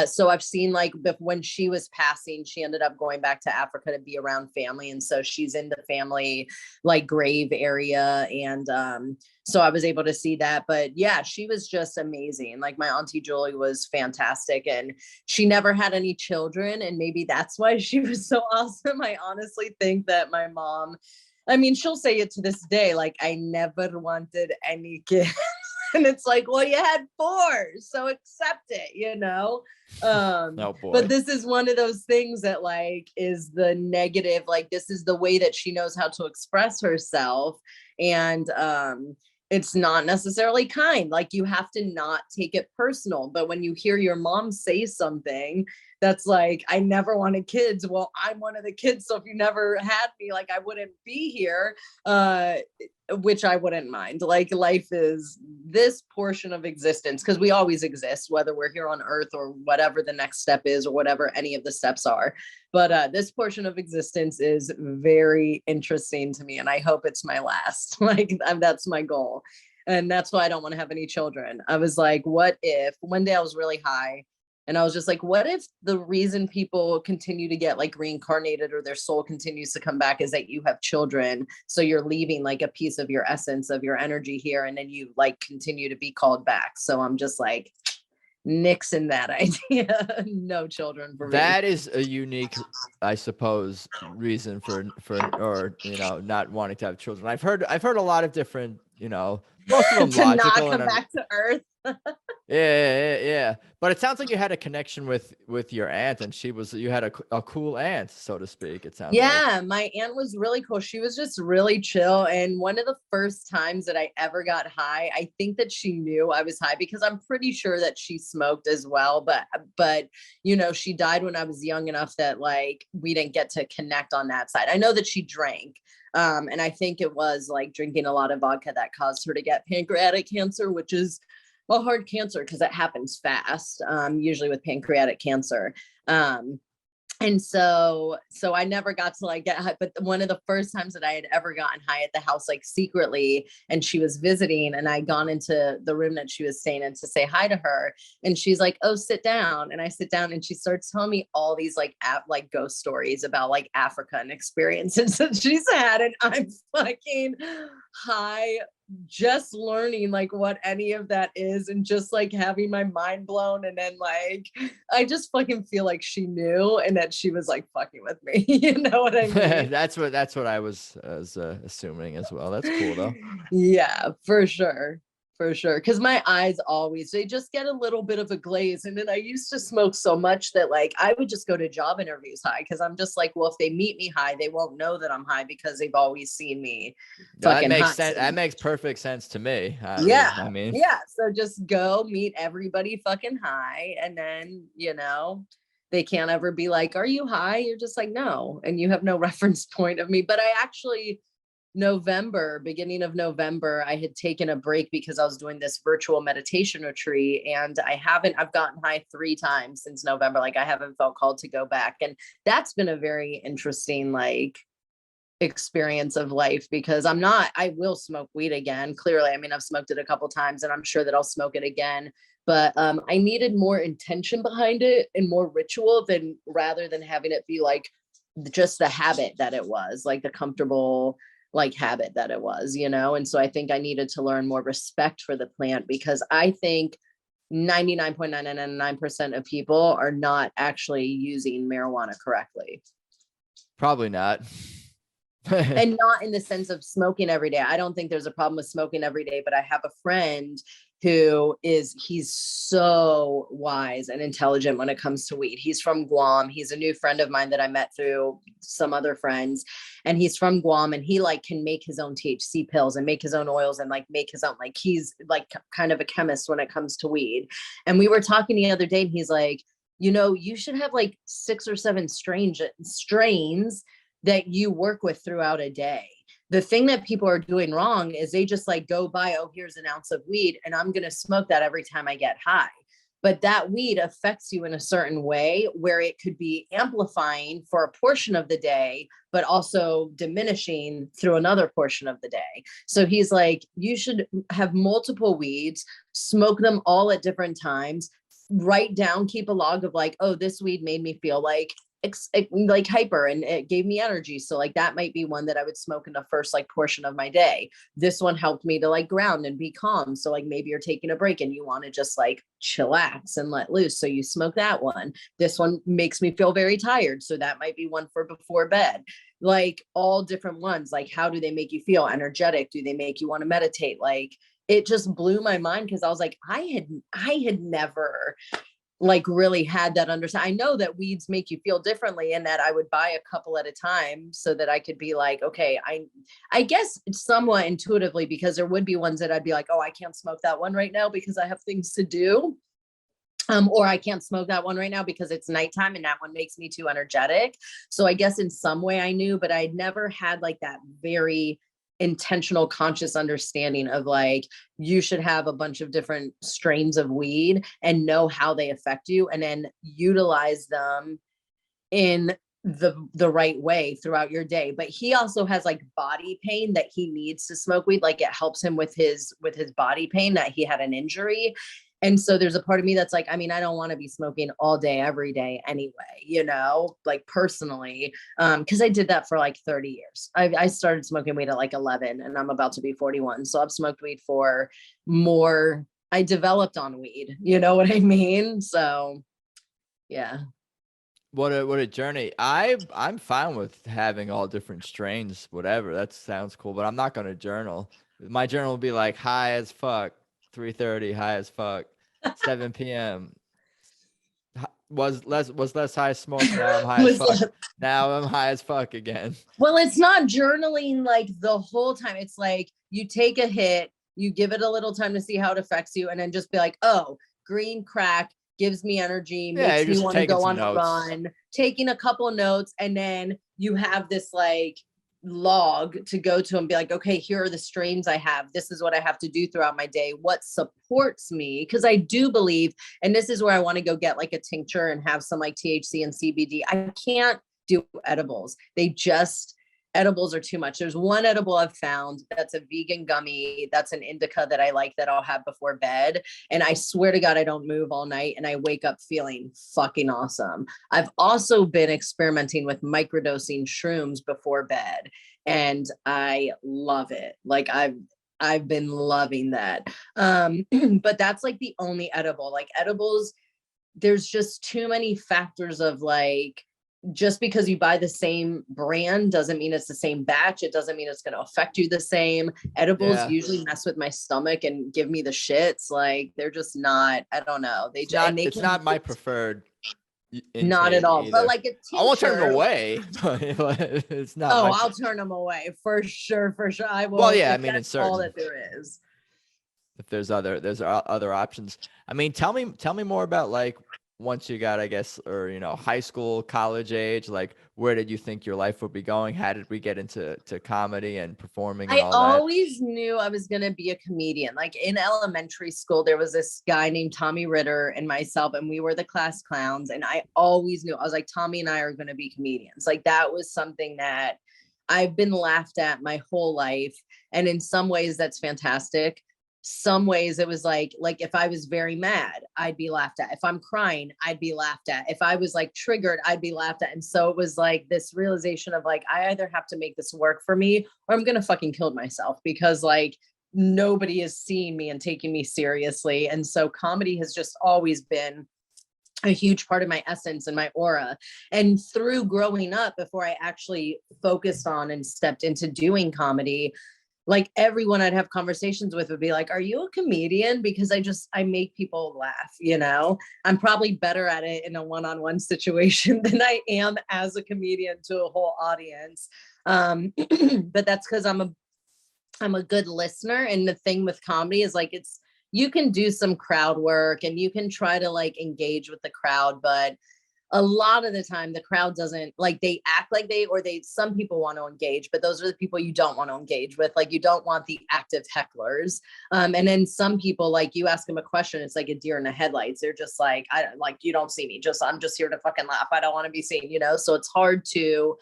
So I've seen like when she was passing, she ended up going back to Africa to be around family. And so she's in the family like grave area. And so I was able to see that. But yeah, she was just amazing. Like my Auntie Julie was fantastic. And she never had any children. And maybe that's why she was so awesome. I honestly think that my mom, I mean, she'll say it to this day, like, I never wanted any kids. And it's like, well, you had 4, so accept it, you know? Oh boy. But this is one of those things that like is the negative, like this is the way that she knows how to express herself. And it's not necessarily kind. Like you have to not take it personal. But when you hear your mom say something that's like, I never wanted kids. Well, I'm one of the kids. So if you never had me, like I wouldn't be here. Which I wouldn't mind. Like life is this portion of existence because we always exist, whether we're here on earth or whatever the next step is or whatever any of the steps are. But this portion of existence is very interesting to me and I hope it's my last. Like that's my goal. And that's why I don't want to have any children. I was like, what if one day I was really high and I was just like, what if the reason people continue to get like reincarnated or their soul continues to come back is that you have children? So you're leaving like a piece of your essence of your energy here. And then you like continue to be called back. So I'm just like, nixing that idea. No children for me. That is a unique, I suppose, reason for or not wanting to have children. I've heard a lot of different, most of them to not logical come and back to earth. yeah. But it sounds like you had a connection with your aunt, and you had a cool aunt, so to speak. It sounds like. My aunt was really cool. She was just really chill. And one of the first times that I ever got high, I think that she knew I was high because I'm pretty sure that she smoked as well. But she died when I was young enough that like we didn't get to connect on that side. I know that she drank. And I think it was like drinking a lot of vodka that caused her to get pancreatic cancer, which is a hard cancer because it happens fast, usually with pancreatic cancer. And so I never got to like get high, but one of the first times that I had ever gotten high at the house, like secretly, and she was visiting and I'd gone into the room that she was staying in to say hi to her. And she's like, oh, sit down. And I sit down and she starts telling me all these like ghost stories about like Africa and experiences that she's had. And I'm fucking high, just learning like what any of that is and just like having my mind blown. And then like I just fucking feel like she knew and that she was like fucking with me. You know what I mean? That's what I was assuming as well. That's cool though. Yeah, for sure. For sure. Because my eyes they just get a little bit of a glaze. And then I used to smoke so much that like I would just go to job interviews high because I'm just like, well, if they meet me high, they won't know that I'm high because they've always seen me fucking high. Sense. That makes perfect sense to me. I mean, so just go meet everybody fucking high. And then, they can't ever be like, are you high? You're just like, no. And you have no reference point of me. But I actually beginning of November, I had taken a break because I was doing this virtual meditation retreat and I've gotten high 3 times since November. Like I haven't felt called to go back. And that's been a very interesting, like experience of life because I will smoke weed again. Clearly. I mean, I've smoked it a couple times and I'm sure that I'll smoke it again. But I needed more intention behind it and more ritual rather than having it be like just the habit that it was, like the comfortable like habit that it was, And so I think I needed to learn more respect for the plant because I think 99.999% of people are not actually using marijuana correctly. Probably not. And not in the sense of smoking every day. I don't think there's a problem with smoking every day, but I have a friend he's so wise and intelligent when it comes to weed. He's from Guam. He's a new friend of mine that I met through some other friends, and he's from Guam, and he like can make his own THC pills and make his own oils and like make his own, like he's like kind of a chemist when it comes to weed. And we were talking the other day, and he's like, you should have like 6 or 7 strains that you work with throughout a day. The thing that people are doing wrong is they just like go buy, oh, here's an ounce of weed and I'm going to smoke that every time I get high. But that weed affects you in a certain way where it could be amplifying for a portion of the day, but also diminishing through another portion of the day. So he's like, you should have multiple weeds, smoke them all at different times, write down, keep a log of like, oh, this weed made me feel like hyper and it gave me energy. So like that might be one that I would smoke in the first like portion of my day. This one helped me to like ground and be calm. So like maybe you're taking a break and you want to just like chillax and let loose. So you smoke that one. This one makes me feel very tired. So that might be one for before bed. Like all different ones. Like how do they make you feel? Energetic? Do they make you want to meditate? Like it just blew my mind because I was like, I had never like really had that understanding. I know that weeds make you feel differently and that I would buy a couple at a time so that I could be like, okay, I guess somewhat intuitively, because there would be ones that I'd be like, oh, I can't smoke that one right now because I have things to do. Or I can't smoke that one right now because it's nighttime and that one makes me too energetic. So I guess in some way I knew, but I'd never had like that very intentional conscious understanding of like you should have a bunch of different strains of weed and know how they affect you and then utilize them in the right way throughout your day. But he also has like body pain that he needs to smoke weed, like it helps him with his body pain, that he had an injury. And so there's a part of me that's like, I mean, I don't want to be smoking all day, every day anyway, like personally, because I did that for like 30 years. I started smoking weed at like 11 and I'm about to be 41. So I've smoked weed for more. I developed on weed. You know what I mean? So yeah. What a journey. I'm fine with having all different strains, whatever. That sounds cool, but I'm not going to journal. My journal will be like high as fuck. 3:30, high as fuck. 7 p.m. was less high smoke. Now I'm high as fuck. Now I'm high as fuck again. Well, it's not journaling like the whole time. It's like you take a hit, you give it a little time to see how it affects you, and then just be like, oh, green crack gives me energy, makes me want to go on a run, taking a couple notes, and then you have this like log to go to and be like, okay, here are the strains I have. This is what I have to do throughout my day. What supports me? Because I do believe, and this is where I want to go get like a tincture and have some like THC and CBD. I can't do edibles. Edibles are too much. There's one edible I've found that's a vegan gummy. That's an indica that I like that I'll have before bed. And I swear to God, I don't move all night and I wake up feeling fucking awesome. I've also been experimenting with microdosing shrooms before bed and I love it. Like I've been loving that. But that's like the only edible. Like edibles, there's just too many factors of like, just because you buy the same brand doesn't mean it's the same batch. It doesn't mean it's going to affect you the same. Edibles usually mess with my stomach and give me the shits. Like they're just not, I don't know. It's not my preferred. Not at all. Either. But like a tincture, I won't turn them away. But it's not. Oh, I'll turn them away for sure. For sure. I will. Well, yeah, I mean, it's certain. All that there is. If there's other options. I mean, tell me more about like, once you got, I guess, or, high school, college age, like where did you think your life would be going? How did we get into comedy and performing and all that? I always knew I was going to be a comedian. Like in elementary school, there was this guy named Tommy Ritter and myself, and we were the class clowns. And I always knew, I was like, Tommy and I are going to be comedians. Like that was something that I've been laughed at my whole life. And in some ways that's fantastic. Some ways it was like if I was very mad, I'd be laughed at. If I'm crying, I'd be laughed at. If I was like triggered, I'd be laughed at. And so it was like this realization of like, I either have to make this work for me or I'm going to fucking kill myself because like nobody is seeing me and taking me seriously. And so comedy has just always been a huge part of my essence and my aura. And through growing up, before I actually focused on and stepped into doing comedy, like everyone I'd have conversations with would be like, are you a comedian? Because I make people laugh, you know. I'm probably better at it in a one-on-one situation than I am as a comedian to a whole audience. But that's because I'm a good listener. And the thing with comedy is like, you can do some crowd work and you can try to like engage with the crowd, but a lot of the time the crowd doesn't, like, they act like some people want to engage, but those are the people you don't want to engage with. Like, you don't want the active hecklers. And then some people, like, you ask them a question, it's like a deer in the headlights. They're just like, you don't see me, I'm just here to fucking laugh. I don't want to be seen, you know? So it's hard to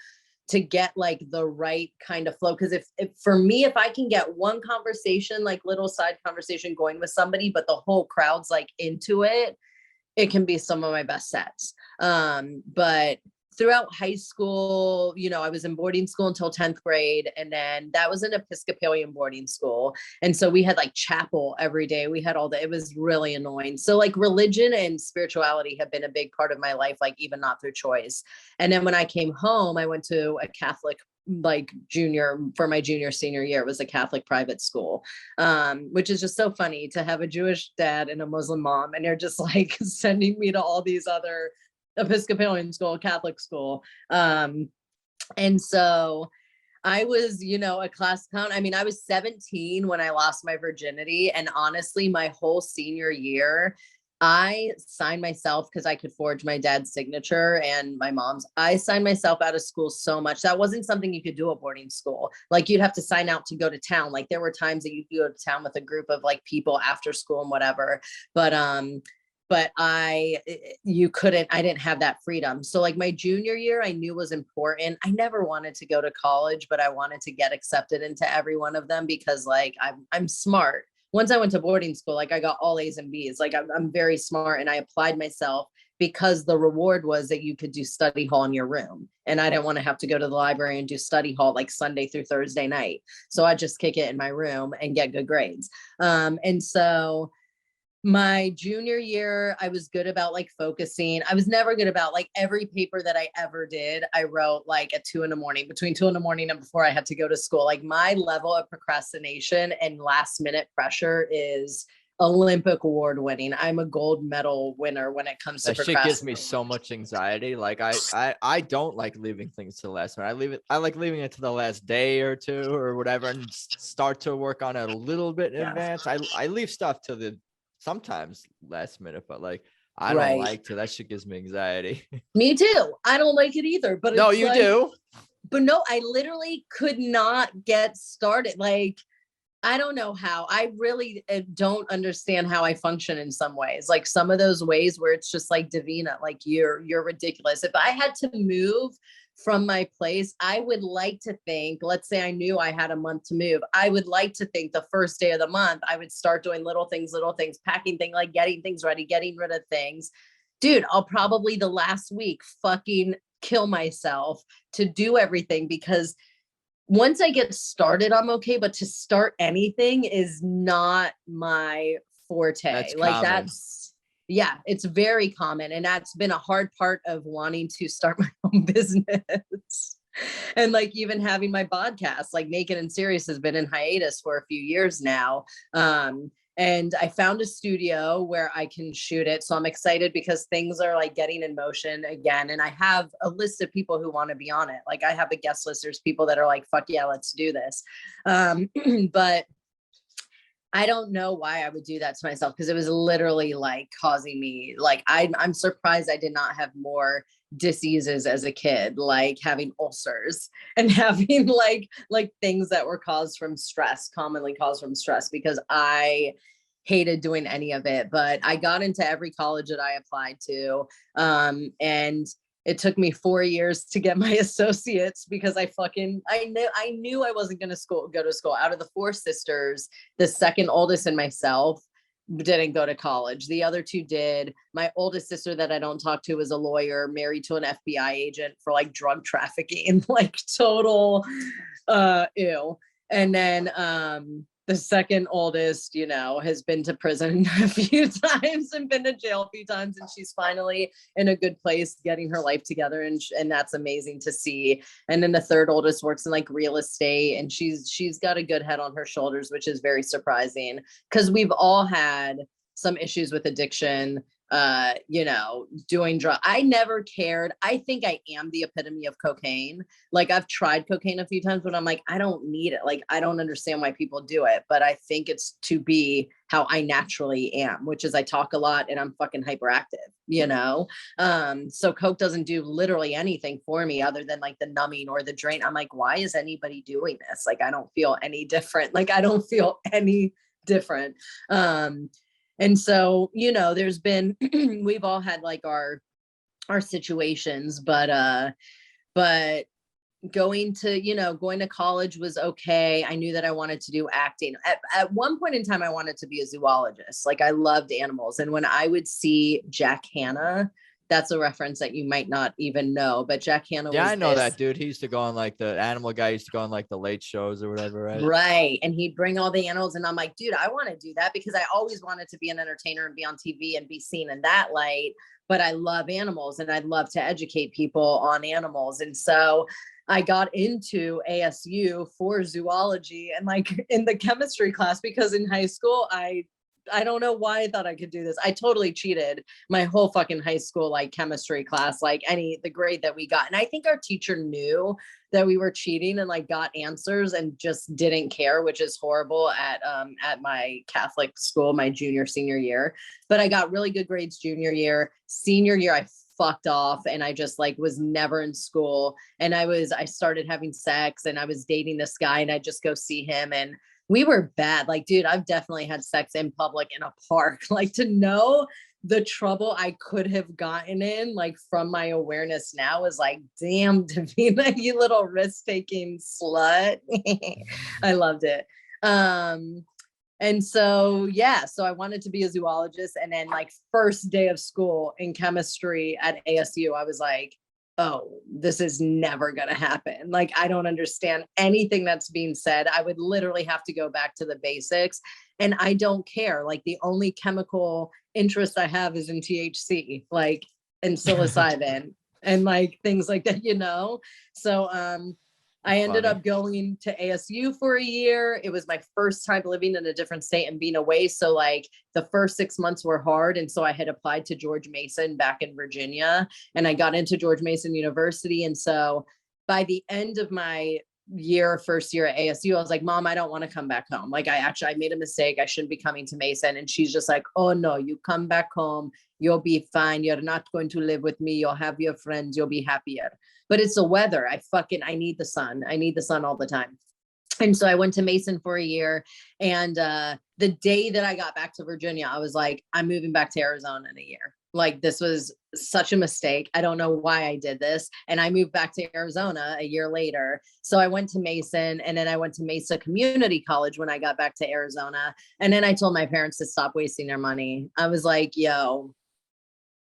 get like the right kind of flow. Cause if for me, if I can get one conversation, like little side conversation going with somebody, but the whole crowd's like into it, it can be some of my best sets. But throughout high school, you know, I was in boarding school until 10th grade. And then that was an Episcopalian boarding school. And so we had like chapel every day. We had it was really annoying. So like religion and spirituality have been a big part of my life, like even not through choice. And then when I came home, I went to a Catholic like senior year. It was a Catholic private school, which is just so funny to have a Jewish dad and a Muslim mom, and they're just like sending me to all these other Episcopalian school, Catholic school. And so I was, you know, a class clown. I mean, I was 17 when I lost my virginity. And honestly, my whole senior year, I signed myself because I could forge my dad's signature and my mom's. I signed myself out of school so much. That wasn't something you could do at boarding school. Like, you'd have to sign out to go to town. Like, there were times that you could go to town with a group of like people after school and whatever. But you couldn't, I didn't have that freedom. So like my junior year, I knew was important. I never wanted to go to college, but I wanted to get accepted into every one of them because like I'm smart. Once I went to boarding school, like I got all A's and B's. Like I'm very smart, and I applied myself because the reward was that you could do study hall in your room. And I didn't want to have to go to the library and do study hall like Sunday through Thursday night. So I just kick it in my room and get good grades. And so my junior year, I was good about like focusing. I was never good about like every paper that I ever did. I wrote like at 2 a.m, between 2 a.m. and before I had to go to school. Like my level of procrastination and last minute pressure is Olympic award winning. I'm a gold medal winner when it comes to that shit gives me so much anxiety. Like I don't like leaving things to the last minute. I like leaving it to the last day or two or whatever and start to work on it a little bit in advance. I leave stuff to the sometimes last minute, but like I don't like to. That shit gives me anxiety. Me too. I don't like it either. But no, you do. But no, I literally could not get started. Like, I don't know how. I really don't understand how I function in some ways. Like some of those ways where it's just like, Davina, like you're ridiculous. If I had to move from my place, I would like to think, let's say I knew I had a month to move. I would like to think the first day of the month, I would start doing little things, packing things, like getting things ready, getting rid of things. Dude, I'll probably the last week fucking kill myself to do everything, because once I get started, I'm okay. But to start anything is not my forte. Yeah, it's very common. And that's been a hard part of wanting to start my own business. And like even having my podcast, like Naked and Serious, has been in hiatus for a few years now. And I found a studio where I can shoot it. So I'm excited because things are like getting in motion again. And I have a list of people who want to be on it. Like I have a guest list. There's people that are like, fuck yeah, let's do this. But I don't know why I would do that to myself, because it was literally like causing me, like, I'm surprised I did not have more diseases as a kid, like having ulcers and having like things that were commonly caused from stress, because I hated doing any of it. But I got into every college that I applied to. And it took me 4 years to get my associates, because I knew I wasn't going to go to school. Out of the 4 sisters, the second oldest and myself didn't go to college. The other 2 did. My oldest sister that I don't talk to is a lawyer, married to an FBI agent for like drug trafficking, like total ew. And then the second oldest, you know, has been to prison a few times and been to jail a few times, and she's finally in a good place getting her life together, and that's amazing to see. And then the third oldest works in like real estate, and she's got a good head on her shoulders, which is very surprising because we've all had some issues with addiction, you know, doing drugs. I never cared. I think I am the epitome of cocaine. Like I've tried cocaine a few times, but I'm like, I don't need it. Like, I don't understand why people do it, but I think it's to be how I naturally am, which is I talk a lot and I'm fucking hyperactive, you know? So coke doesn't do literally anything for me other than like the numbing or the drain. I'm like, why is anybody doing this? Like, I don't feel any different. Like, I don't feel any different. And so, you know, there's been, we've all had like our situations, but going to college was okay. I knew that I wanted to do acting. At one point in time, I wanted to be a zoologist. Like I loved animals. And when I would see Jack Hanna, that's a reference that you might not even know, but Jack Hanna was I know that dude. He used to go on like the animal guy used to go on like the late shows or whatever, right? Right. And he'd bring all the animals, and I'm like, dude, I want to do that because I always wanted to be an entertainer and be on TV and be seen in that light. But I love animals and I'd love to educate people on animals. And so I got into ASU for zoology and like in the chemistry class, because in high school, I don't know why I thought I could do this. I totally cheated my whole fucking high school, like chemistry class, like the grade that we got. And I think our teacher knew that we were cheating and like got answers and just didn't care, which is horrible at my Catholic school, my senior year. But I got really good grades junior year. Senior year, I fucked off and I just like was never in school. And I started having sex and I was dating this guy and I just go see him and we were bad. Like, dude, I've definitely had sex in public in a park. Like to know the trouble I could have gotten in, like from my awareness now is like, damn, Davina, you little risk-taking slut. I loved it. And so, yeah, so I wanted to be a zoologist. And then like first day of school in chemistry at ASU, I was like, oh, this is never going to happen. Like, I don't understand anything that's being said. I would literally have to go back to the basics and I don't care. Like the only chemical interest I have is in THC, like, and psilocybin and like things like that, you know? So, I ended up going to ASU for a year. It was my first time living in a different state and being away. So like the first 6 months were hard. And so I had applied to George Mason back in Virginia and I got into George Mason University. And so by the end of my first year at ASU, I was like, Mom, I don't want to come back home. Like I made a mistake. I shouldn't be coming to Mason. And she's just like, oh no, you come back home. You'll be fine. You're not going to live with me. You'll have your friends. You'll be happier. But it's the weather. I need the sun. I need the sun all the time. And so I went to Mason for a year. And the day that I got back to Virginia, I was like, I'm moving back to Arizona in a year. Like this was such a mistake. I don't know why I did this. And I moved back to Arizona a year later. So I went to Mason and then I went to Mesa Community College when I got back to Arizona. And then I told my parents to stop wasting their money. I was like, yo,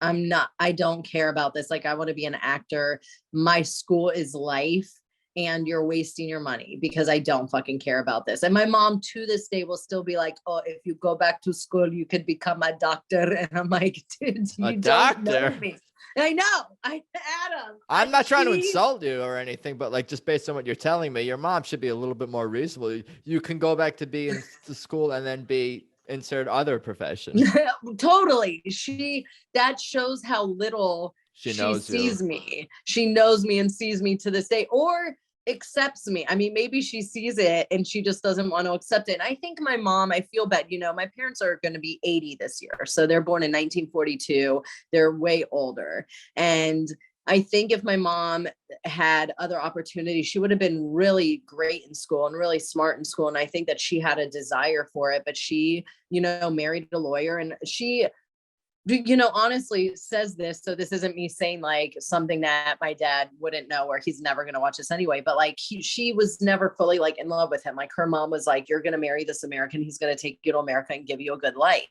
I don't care about this. Like, I want to be an actor. My school is life and you're wasting your money because I don't fucking care about this. And my mom to this day will still be like, oh, if you go back to school, you could become a doctor. And I'm like, dude, you don't know me. I know. Adam. I'm not trying to insult you or anything, but like just based on what you're telling me, your mom should be a little bit more reasonable. You can go back to be in the school and then be insert other profession. Totally. That shows how little she sees me. She knows me and sees me to this day, or accepts me. I mean, maybe she sees it and she just doesn't want to accept it. And I think my mom, I feel bad, my parents are going to be 80 this year. So they're born in 1942. They're way older. And I think if my mom had other opportunities, she would have been really great in school and really smart in school. And I think that she had a desire for it, but she, married a lawyer and she, honestly says this. So this isn't me saying like something that my dad wouldn't know or he's never going to watch this anyway. But like she was never fully like in love with him. Like her mom was like, you're going to marry this American. He's going to take you to America and give you a good life,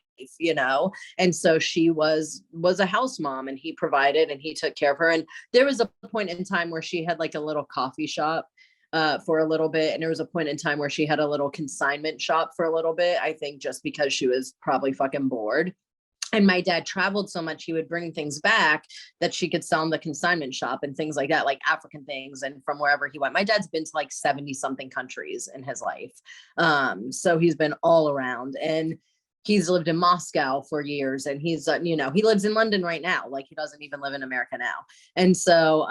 And so she was a house mom and he provided and he took care of her. And there was a point in time where she had like a little coffee shop for a little bit. And there was a point in time where she had a little consignment shop for a little bit, I think just because she was probably fucking bored. And my dad traveled so much, he would bring things back that she could sell in the consignment shop and things like that, like African things. And from wherever he went, my dad's been to like 70 something countries in his life. So he's been all around, and he's lived in Moscow for years, and he's, he lives in London right now. Like, he doesn't even live in America now. And so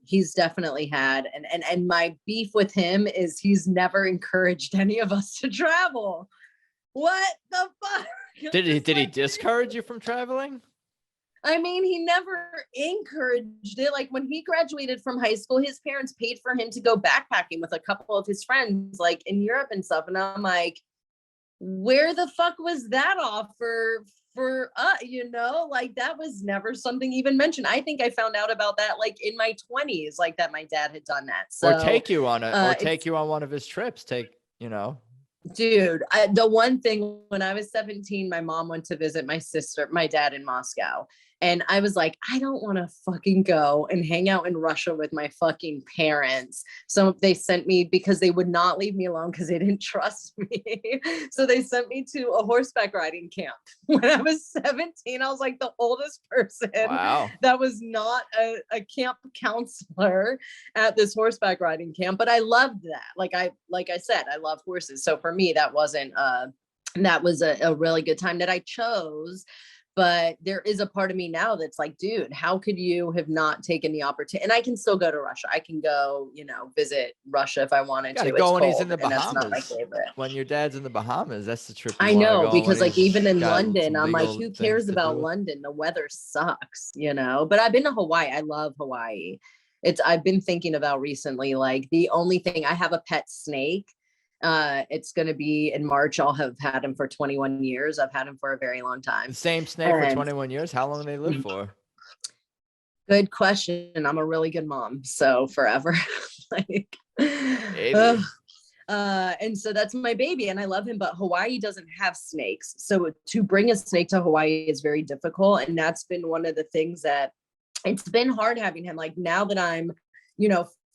he's definitely had, and my beef with him is he's never encouraged any of us to travel. What the fuck? Did he discourage you from traveling? I mean, he never encouraged it. Like, when he graduated from high school, his parents paid for him to go backpacking with a couple of his friends, like in Europe and stuff. And I'm like, where the fuck was that offer for like, that was never something even mentioned. I think I found out about that like in my 20s, like that my dad had done that. So, or take you on one of his trips. Dude, the one thing, when I was 17, my mom went to visit my dad in Moscow. And I was like, I don't want to fucking go and hang out in Russia with my fucking parents. So they sent me, because they would not leave me alone because they didn't trust me. So they sent me to a horseback riding camp. When I was 17, I was like the oldest person that was not a camp counselor at this horseback riding camp. But I loved that. Like I said, I love horses. So for me, that was a really good time that I chose. But there is a part of me now that's like, dude, how could you have not taken the opportunity? And I can still go to Russia. I can go, visit Russia if I wanted to. Go when he's in the Bahamas. That's not my favorite. When your dad's in the Bahamas, that's the trip. I know, because like even in London, I'm like, who cares about London? The weather sucks, But I've been to Hawaii. I love Hawaii. I've been thinking about recently, like the only thing, I have a pet snake. It's going to be in March. I'll have had him for 21 years. I've had him for a very long time. The same snake for 21 years. How long do they live for? Good question. I'm a really good mom. So forever. And so that's my baby, and I love him, but Hawaii doesn't have snakes. So to bring a snake to Hawaii is very difficult. And that's been one of the things that it's been hard having him. Like, now that I'm,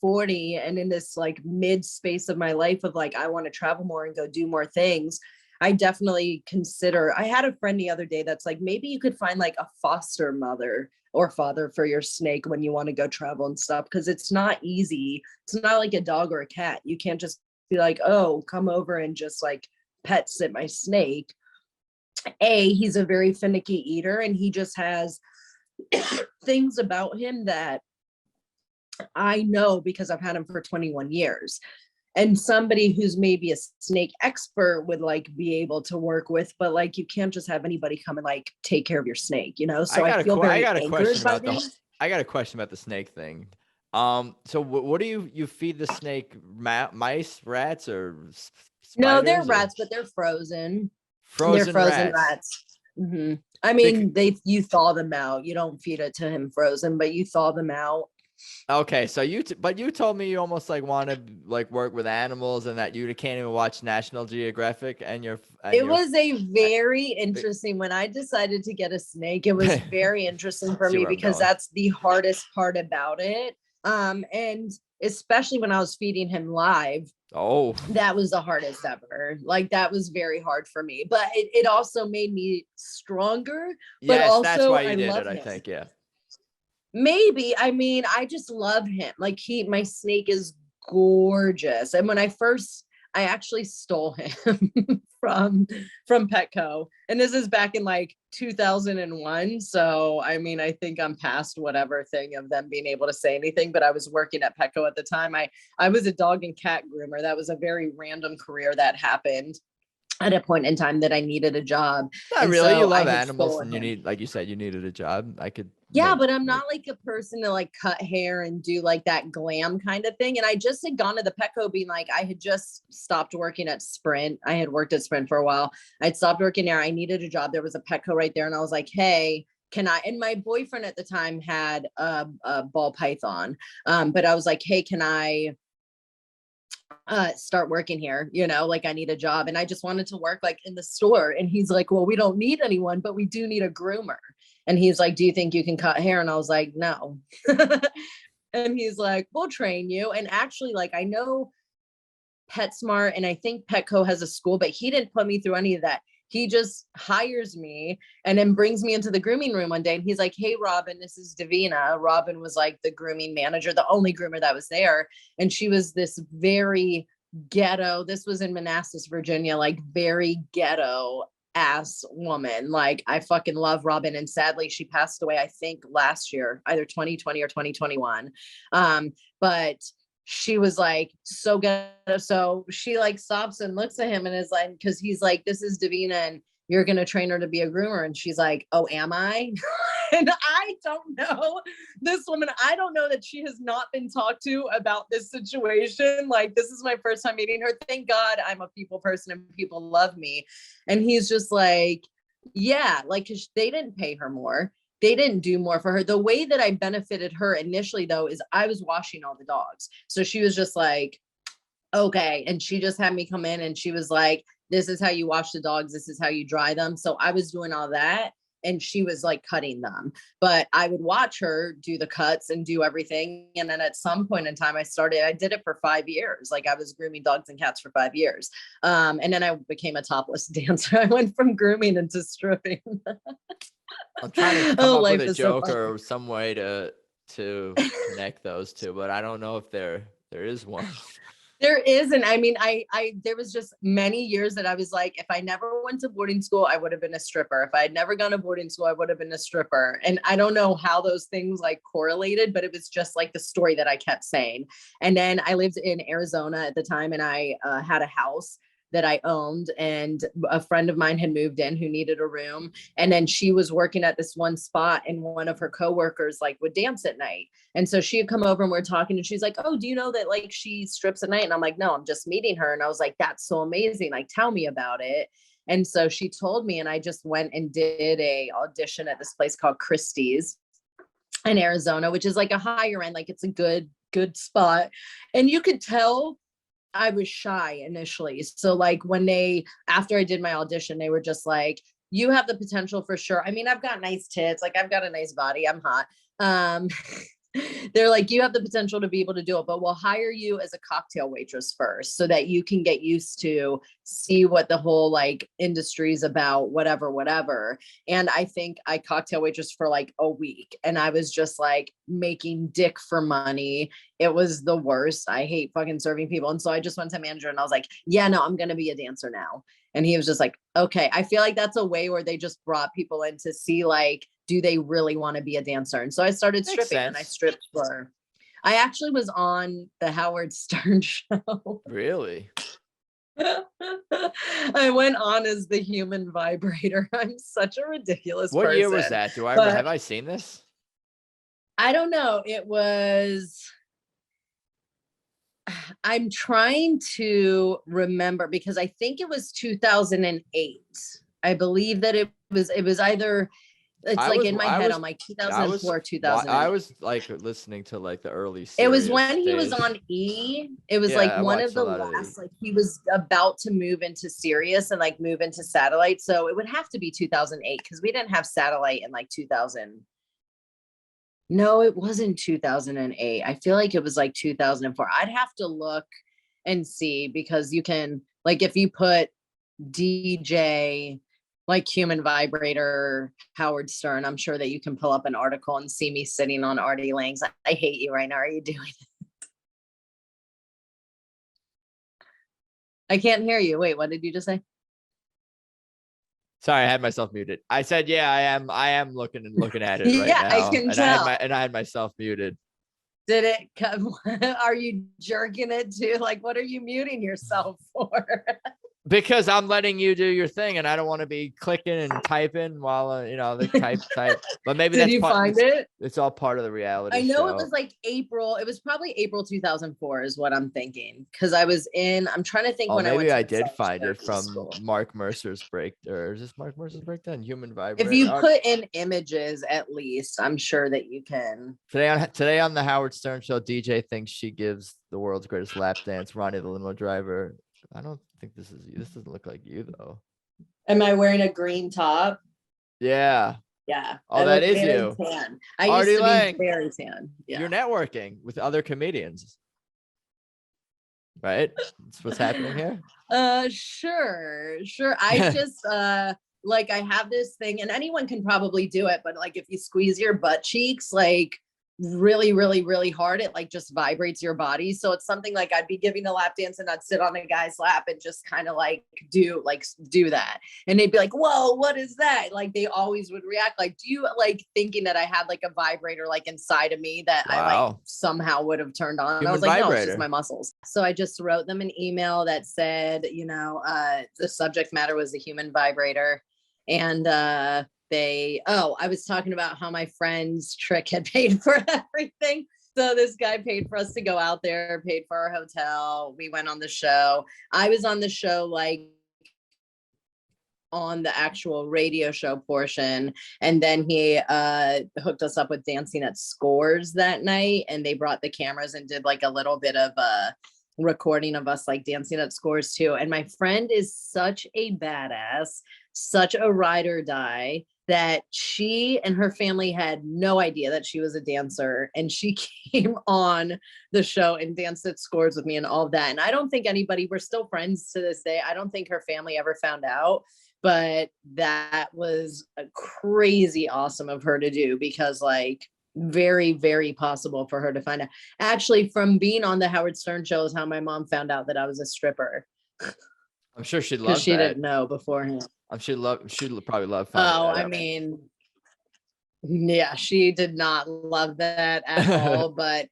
40 and in this like mid space of my life of like, I want to travel more and go do more things. I definitely consider, I had a friend the other day that's like, maybe you could find like a foster mother or father for your snake when you want to go travel and stuff. Cause it's not easy. It's not like a dog or a cat. You can't just be like, oh, come over and just like pet sit my snake. He's a very finicky eater, and he just has things about him that I know because I've had him for 21 years. And somebody who's maybe a snake expert would like be able to work with, but like, you can't just have anybody come and like take care of your snake, So I feel very anchored by this. I got a question about the snake thing. So what do you feed the snake? Mice, rats, or spiders? No, they're rats, but they're frozen. They're frozen rats. Mm-hmm. I mean, you thaw them out. You don't feed it to him frozen, but you thaw them out. Okay, so you told me you almost like want to like work with animals, and that you can't even watch National Geographic, it was a very interesting, when I decided to get a snake, it was very interesting for me because that's the hardest part about it. And especially when I was feeding him live. Oh, that was the hardest ever. Like, that was very hard for me, but it also made me stronger. But yes, also, that's why you did it, I think. Yeah. Maybe. I mean, I just love him. Like, my snake is gorgeous. And when I actually stole him from Petco. And this is back in like 2001. So, I mean, I think I'm past whatever thing of them being able to say anything, but I was working at Petco at the time. I was a dog and cat groomer. That was a very random career that happened at a point in time that I needed a job. Not really. So you love animals, and you need, like you said, you needed a job. Yeah, but I'm not like a person to like cut hair and do like that glam kind of thing. And I just had gone to the Petco being like, I had just stopped working at Sprint. I had worked at Sprint for a while. I'd stopped working there. I needed a job. There was a Petco right there. And I was like, hey, can I, and my boyfriend at the time had a ball python. But I was like, hey, can I start working here? Like, I need a job. And I just wanted to work like in the store. And he's like, well, we don't need anyone, but we do need a groomer. And he's like, do you think you can cut hair? And I was like, no. And he's like, we'll train you. And actually, like, I know PetSmart and I think Petco has a school, but he didn't put me through any of that. He just hires me and then brings me into the grooming room one day. And he's like, hey, Robin, this is Davina. Robin was like the grooming manager, the only groomer that was there. And she was this very ghetto. This was in Manassas, Virginia, like very ghetto ass woman. Like, I fucking love Robin. And sadly, she passed away, I think last year, either 2020 or 2021. But she was like so good. So she like stops and looks at him and is like, because he's like, this is Davina and you're going to train her to be a groomer. And she's like, oh, am I? And I don't know this woman. I don't know that she has not been talked to about this situation. Like, this is my first time meeting her. Thank God I'm a people person and people love me. And he's just like, yeah, like, 'cause they didn't pay her more. They didn't do more for her. The way that I benefited her initially, though, is I was washing all the dogs. So she was just like, okay. And she just had me come in and she was like, this is how you wash the dogs. This is how you dry them. So I was doing all that. And she was like cutting them, but I would watch her do the cuts and do everything. And then at some point in time, I did it for 5 years. Like, I was grooming dogs and cats for 5 years. And then I became a topless dancer. I went from grooming into stripping. I'm trying to come up with a joke or some way to connect those two, but I don't know if there is one. There isn't. I mean, there was just many years that I was like, if I never went to boarding school, I would have been a stripper. If I had never gone to boarding school, I would have been a stripper. And I don't know how those things like correlated, but it was just like the story that I kept saying. And then I lived in Arizona at the time, and I had a house that I owned, and a friend of mine had moved in who needed a room. And then she was working at this one spot, and one of her coworkers like would dance at night. And so she had come over and we're talking, and she's like, oh, do you know that like she strips at night? And I'm like, no, I'm just meeting her. And I was like, that's so amazing. Like, tell me about it. And so she told me, and I just went and did a audition at this place called Christie's in Arizona, which is like a higher end, like it's a good spot. And you could tell I was shy initially. So like after I did my audition, they were just like, you have the potential for sure. I mean, I've got nice tits, like I've got a nice body, I'm hot. They're like, you have the potential to be able to do it, but we'll hire you as a cocktail waitress first so that you can get used to see what the whole like industry is about, whatever. And I think I cocktail waitress for like a week, and I was just like making dick for money. It was the worst. I hate fucking serving people. And so I just went to manager and I was like, yeah, no, I'm going to be a dancer now. And he was just like, okay. I feel like that's a way where they just brought people in to see like, do they really want to be a dancer? And so I started stripping, and I stripped I actually was on the Howard Stern show. Really? I went on as the human vibrator. I'm such a ridiculous person. What year was that? Have I seen this? I don't know. I'm trying to remember, because I think it was 2008. I believe that it was either, it's like in my head, I'm like 2004, 2008. I was like listening to like the early It was when he was on E. It was like one of the last, like he was about to move into Sirius and like move into satellite. So it would have to be 2008, because we didn't have satellite in like 2000. No, it wasn't 2008. I feel like it was like 2004. I'd have to look and see, because you can, like, if you put DJ, like human vibrator, Howard Stern, I'm sure that you can pull up an article and see me sitting on Artie Lang's. I hate you right now. Are you doing it? I can't hear you. Wait, what did you just say? Sorry, I had myself muted. I said, yeah, I am looking at it right now. I can tell. I had myself muted. Did it come? Are you jerking it too? Like, what are you muting yourself for? Because I'm letting you do your thing, and I don't want to be clicking and typing while the type. But maybe did you find it? It's all part of the reality. I know show. It was like April. It was probably April 2004 is what I'm thinking, because I was in. I'm trying to think when maybe I did find it from Mark Mercer's break, or is this Mark Mercer's breakdown? Human vibrator. If you put in images, at least I'm sure that you can. Today on the Howard Stern show, DJ thinks she gives the world's greatest lap dance. Ronnie the limo driver. I don't think this is you. This doesn't look like you though. Am I wearing a green top? Yeah. Yeah. Oh, that is very you. tan. I Artie used to Lang. be very tan. Yeah. You're networking with other comedians, right? That's what's happening here. Sure. I just like I have this thing, and anyone can probably do it, but like if you squeeze your butt cheeks like really, really, really hard, it like just vibrates your body. So it's something like I'd be giving a lap dance and I'd sit on a guy's lap and just kind of like do that. And they'd be like, whoa, what is that? Like they always would react like, do you like thinking that I had like a vibrator like inside of me that I like somehow would have turned on? And I was like, no, it's just my muscles. So I just wrote them an email that said, you know, the subject matter was the human vibrator. And I was talking about how my friend's Trick had paid for everything. So this guy paid for us to go out there, paid for our hotel. We went on the show. I was on the show, like on the actual radio show portion. And then he hooked us up with dancing at Scores that night. And they brought the cameras and did like a little bit of recording of us like dancing at Scores too. And my friend is such a badass, such a ride or die, that she and her family had no idea that she was a dancer. And she came on the show and danced at Scores with me and all of that. And I don't think we're still friends to this day. I don't think her family ever found out, but that was crazy awesome of her to do, because like very, very possible for her to find out. Actually, from being on the Howard Stern show is how my mom found out that I was a stripper. I'm sure she loved that. She didn't know beforehand. She'd probably love finding that out. I mean, yeah, she did not love that at all, but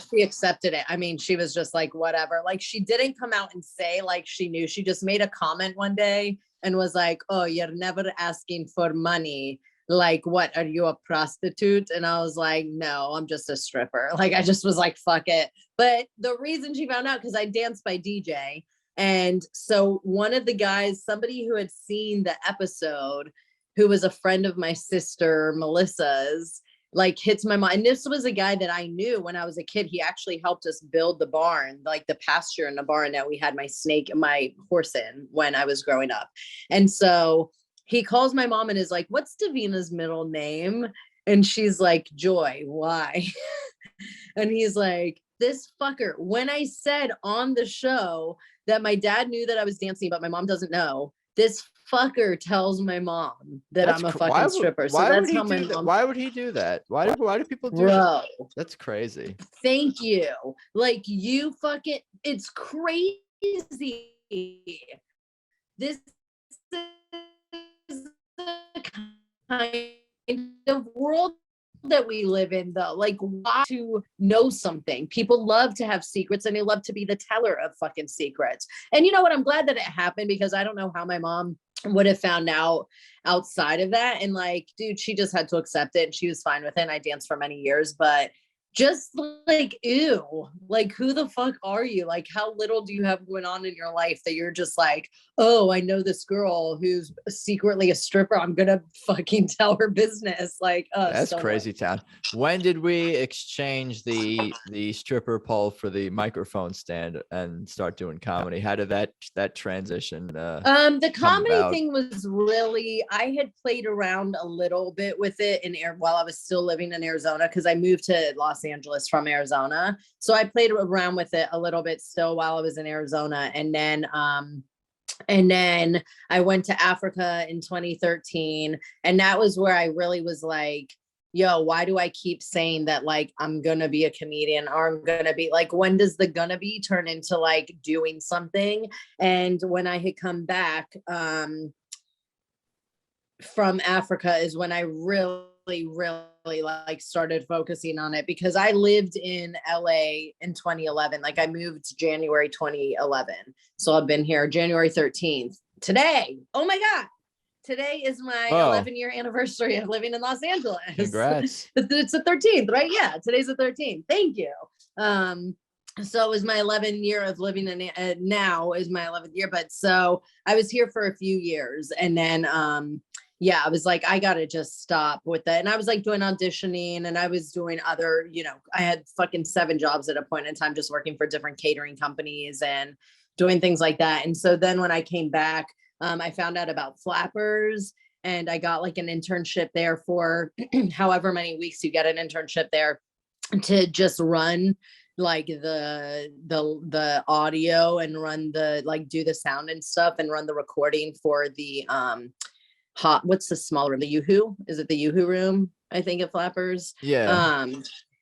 she accepted it. I mean, she was just like, whatever. Like she didn't come out and say like she knew. She just made a comment one day and was like, oh, you're never asking for money. Like, what, are you a prostitute? And I was like, no, I'm just a stripper. Like, I just was like, fuck it. But the reason she found out, because I danced by DJ. And so one of the guys, somebody who had seen the episode, who was a friend of my sister, Melissa's, like hits my mom. And this was a guy that I knew when I was a kid. He actually helped us build the barn, like the pasture in the barn that we had my horse in when I was growing up. And so he calls my mom and is like, what's Davina's middle name? And she's like, Joy. Why? And he's like, this fucker. When I said on the show that my dad knew that I was dancing, but my mom doesn't know, this fucker tells my mom that I'm a fucking stripper. So that's how my mom. Why would he do that? Why do people do that? That's crazy. Thank you. Like you fucking, it's crazy. This is the kind of world that we live in, though. Like, why to know something? People love to have secrets and they love to be the teller of fucking secrets. And you know what? I'm glad that it happened, because I don't know how my mom would have found out outside of that. And like, dude, she just had to accept it and she was fine with it. And I danced for many years, but just like, ew, like who the fuck are you? Like, how little do you have going on in your life that you're just like, oh, I know this girl who's secretly a stripper, I'm gonna fucking tell her business. Like, that's so crazy town. When did we exchange the stripper pole for the microphone stand and start doing comedy? How did that transition the comedy thing was really, I had played around a little bit with it while I was still living in Arizona, because I moved to Los Angeles from Arizona. So I played around with it a little bit still while I was in Arizona. And then I went to Africa in 2013. And that was where I really was like, yo, why do I keep saying that like I'm gonna be a comedian, or I'm gonna be like, when does the gonna be turn into like doing something? And when I had come back from Africa is when I really like started focusing on it, because I lived in LA in 2011. Like I moved January 2011. So I've been here January 13th. Today, oh my God. Today is my 11-year anniversary of living in Los Angeles. Congrats. It's the 13th, right? Yeah, today's the 13th. Thank you. So it was my 11th year of living in, now is my 11th year. But so I was here for a few years, and then, yeah, I was like, I got to just stop with that. And I was like doing auditioning, and I was doing other, I had fucking 7 jobs at a point in time, just working for different catering companies and doing things like that. And so then when I came back, I found out about Flappers, and I got like an internship there for however many weeks you get an internship there to just run like the audio and run the like do the sound and stuff and run the recording for the what's the small room, the Yoo-hoo, is it the Yoo-hoo room, I think, at Flappers? Yeah.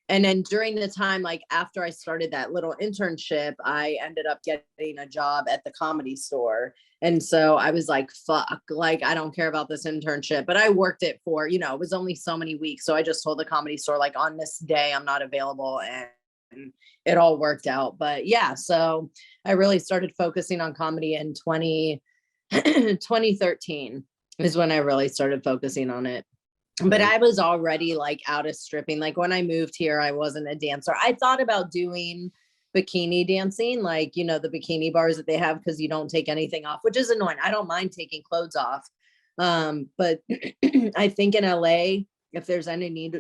And then during the time, like after I started that little internship, I ended up getting a job at the Comedy Store. And so I was like, fuck, like, I don't care about this internship, but I worked it for, you know, it was only so many weeks. So I just told the Comedy Store, like, on this day, I'm not available, and it all worked out. But yeah, so I really started focusing on comedy in 2013 is when I really started focusing on it. But I was already like out of stripping. Like when I moved here, I wasn't a dancer. I thought about doing bikini dancing, like, you know, the bikini bars that they have, because you don't take anything off, which is annoying. I don't mind taking clothes off. But I think in LA, if there's any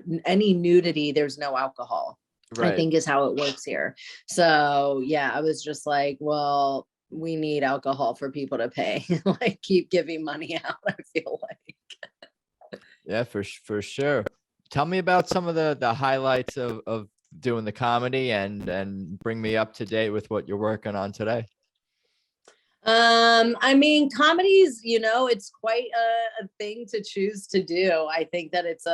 nudity, there's no alcohol. Right. I think is how it works here. So yeah, I was just like, well, we need alcohol for people to pay. Like keep giving money out, I feel like. Yeah, for sure. Tell me about some of the highlights of doing the comedy and bring me up to date with what you're working on today. I mean, comedies, you know, it's quite a thing to choose to do. I think that it's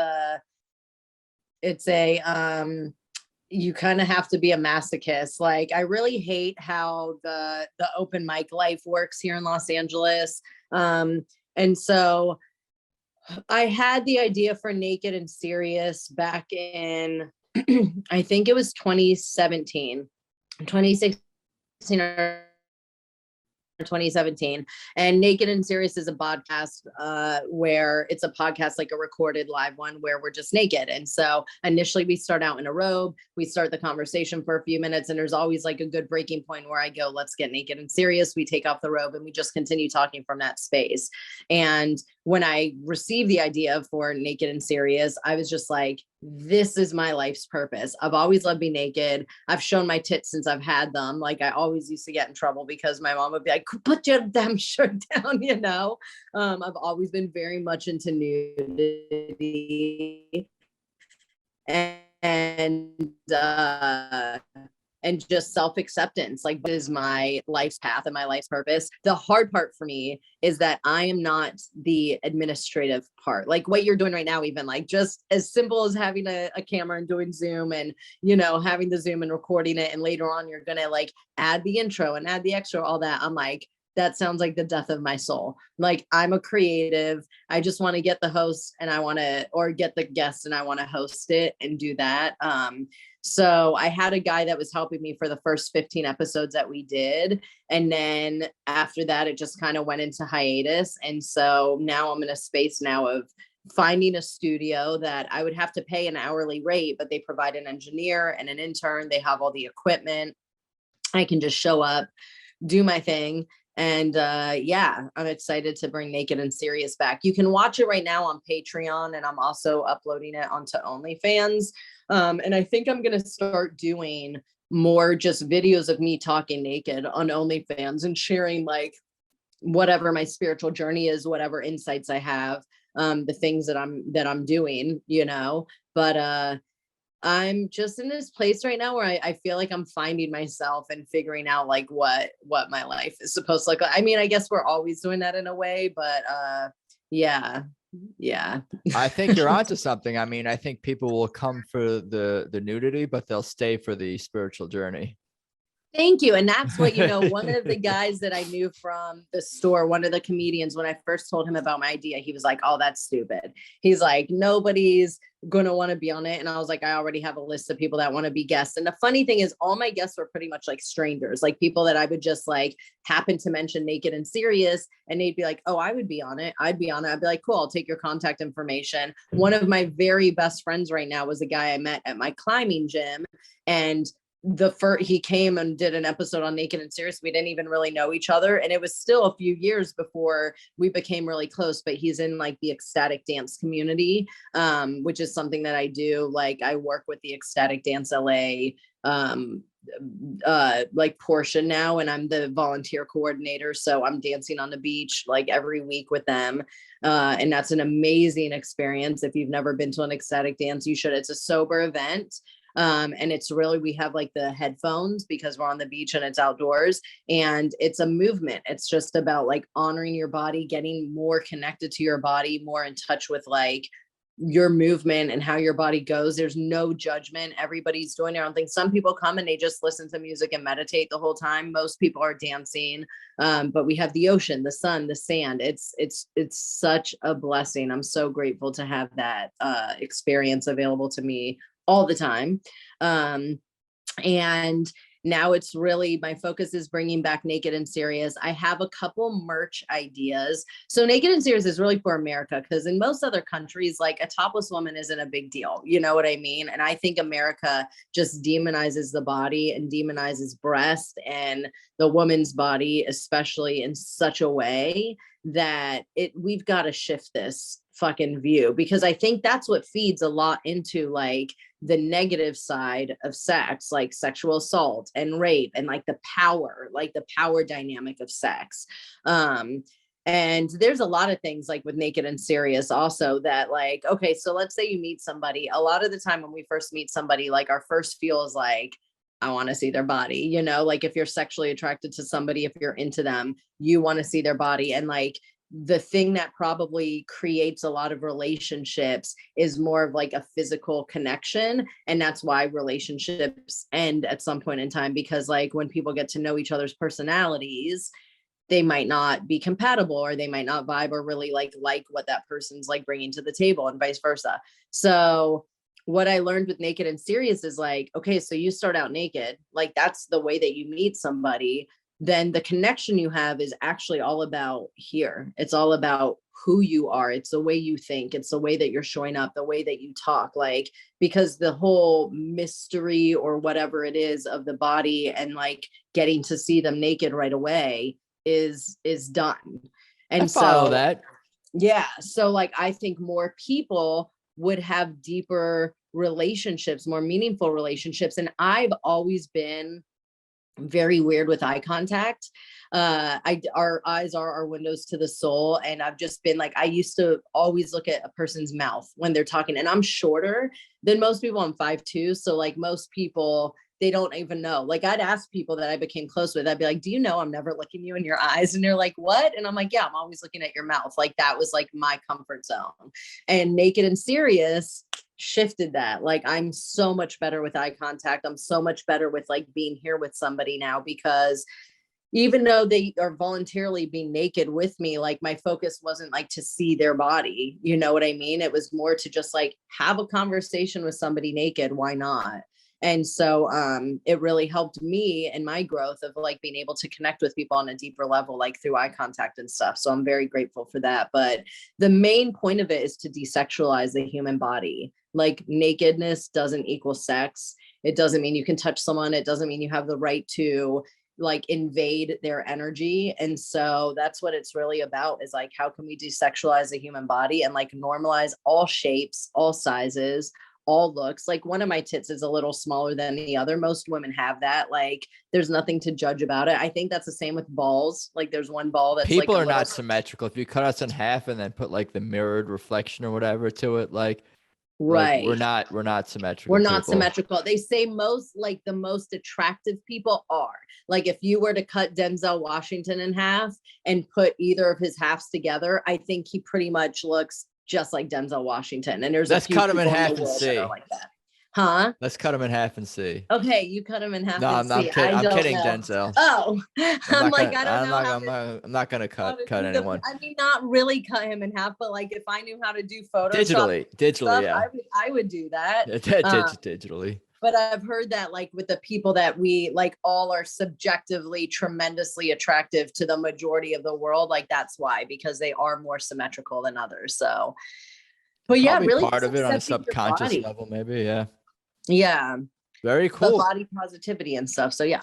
a you kind of have to be a masochist. Like, I really hate how the open mic life works here in Los Angeles. And so I had the idea for Naked and Serious back in, I think it was 2016 or 2017. And Naked and Serious is a podcast where it's a podcast, like a recorded live one where we're just naked. And so initially we start out in a robe, we start the conversation for a few minutes, and there's always like a good breaking point where I go, let's get naked and serious. We take off the robe and we just continue talking from that space. And when I received the idea for Naked and Serious, I was just like, this is my life's purpose. I've always loved being naked. I've shown my tits since I've had them. Like, I always used to get in trouble because my mom would be like, put your damn shirt down, you know? I've always been very much into nudity and just self-acceptance. Like, this is my life's path and my life's purpose. The hard part for me is that I am not the administrative part. Like what you're doing right now, even like just as simple as having a camera and doing Zoom and, you know, having the Zoom and recording it. And later on, you're going to like add the intro and add the extra, all that. I'm like, that sounds like the death of my soul. Like, I'm a creative. I just want to get the host and I want to, or get the guest and I want to host it and do that. So I had a guy that was helping me for the first 15 episodes that we did. And then after that, it just kind of went into hiatus. And so now I'm in a space now of finding a studio that I would have to pay an hourly rate, but they provide an engineer and an intern. They have all the equipment. I can just show up, do my thing. And yeah, I'm excited to bring Naked and Serious back. You can watch it right now on Patreon, and I'm also uploading it onto OnlyFans. And I think I'm going to start doing more just videos of me talking naked on OnlyFans and sharing like whatever my spiritual journey is, whatever insights I have, the things that I'm doing, you know. But I'm just in this place right now where I feel like I'm finding myself and figuring out like what my life is supposed to look like. I mean, I guess we're always doing that in a way, but yeah. I think you're onto something. I mean, I think people will come for the nudity, but they'll stay for the spiritual journey. Thank you. And that's what, you know, one of the guys that I knew from the store, one of the comedians, when I first told him about my idea, he was like, oh, that's stupid. He's like, nobody's going to want to be on it. And I was like, I already have a list of people that want to be guests. And the funny thing is, all my guests were pretty much like strangers, like people that I would just like happen to mention Naked and Serious. And they'd be like, oh, I would be on it. I'd be on it. I'd be like, cool, I'll take your contact information. One of my very best friends right now was a guy I met at my climbing gym. And he came and did an episode on Naked and Serious. We didn't even really know each other. And it was still a few years before we became really close, but he's in like the ecstatic dance community, which is something that I do. Like, I work with the Ecstatic Dance LA like portion now, and I'm the volunteer coordinator. So I'm dancing on the beach like every week with them. And that's an amazing experience. If you've never been to an ecstatic dance, you should. It's a sober event. And it's really, we have like the headphones because we're on the beach and it's outdoors, and it's a movement. It's just about like honoring your body, getting more connected to your body, more in touch with like your movement and how your body goes. There's no judgment. Everybody's doing their own thing. Some people come and they just listen to music and meditate the whole time. Most people are dancing. But we have the ocean, the sun, the sand. It's such a blessing. I'm so grateful to have that experience available to me all the time. And now it's really, my focus is bringing back Naked and Serious. I have a couple merch ideas. So Naked and Serious is really for America, because in most other countries, like a topless woman isn't a big deal. You know what I mean? And I think America just demonizes the body and demonizes breast and the woman's body, especially, in such a way that we've got to shift this fucking view, because I think that's what feeds a lot into like the negative side of sex, like sexual assault and rape, and like the power dynamic of sex. And there's a lot of things like with Naked and Serious also that like, okay, so let's say you meet somebody. A lot of the time when we first meet somebody, like our first feel is like, I want to see their body, you know, like if you're sexually attracted to somebody, if you're into them, you want to see their body. And like, the thing that probably creates a lot of relationships is more of like a physical connection. And that's why relationships end at some point in time, because like when people get to know each other's personalities, they might not be compatible, or they might not vibe or really like what that person's like bringing to the table, and vice versa. So what I learned with Naked and Serious is like, okay, so you start out naked, like that's the way that you meet somebody. Then the connection you have is actually all about here. It's all about who you are. It's the way you think. It's the way that you're showing up, the way that you talk, like, because the whole mystery or whatever it is of the body and like getting to see them naked right away is done. And I follow so that. Yeah. So like, I think more people would have deeper relationships, more meaningful relationships. And I've always been very weird with eye contact. Our eyes are our windows to the soul. And I've just been like, I used to always look at a person's mouth when they're talking, and I'm shorter than most people. I'm 5'2". So like most people, they don't even know. Like I'd ask people that I became close with, I'd be like, do you know I'm never looking you in your eyes? And they're like, what? And I'm like, yeah, I'm always looking at your mouth. Like that was like my comfort zone. And Naked and Serious shifted that. Like I'm so much better with eye contact. I'm so much better with like being here with somebody now, because even though they are voluntarily being naked with me, like my focus wasn't like to see their body. You know what I mean? It was more to just like have a conversation with somebody naked. Why not? And so it really helped me in my growth of like being able to connect with people on a deeper level, like through eye contact and stuff. So I'm very grateful for that. But the main point of it is to desexualize the human body. Like nakedness doesn't equal sex. It doesn't mean you can touch someone. It doesn't mean you have the right to like invade their energy. And so that's what it's really about, is like, how can we desexualize the human body and like normalize all shapes, all sizes, all looks. Like one of my tits is a little smaller than the other. Most women have that. Like there's nothing to judge about it. I think that's the same with balls. Like there's one ball that's people like are not symmetrical. If you cut us in half and then put like the mirrored reflection or whatever to it, like right. We're not symmetrical. We're not symmetrical. They say most, like the most attractive people are. Like if you were to cut Denzel Washington in half and put either of his halves together, I think he pretty much looks just like Denzel Washington. And let's cut him in half and see. Like that. Huh? Let's cut him in half and see. Okay, you cut him in half. No, and I'm see. kidding. I'm kidding, know. Denzel. Oh, I'm like, I don't know. I'm not gonna cut anyone. I mean, not really cut him in half, but like if I knew how to do Photoshop digitally, stuff, yeah, I would do that. Digitally. But I've heard that like with the people that we like all are subjectively tremendously attractive to the majority of the world. Like that's why, because they are more symmetrical than others. So, but yeah, really part of it on a subconscious level, maybe. Yeah. Yeah. Very cool. But body positivity and stuff. So yeah.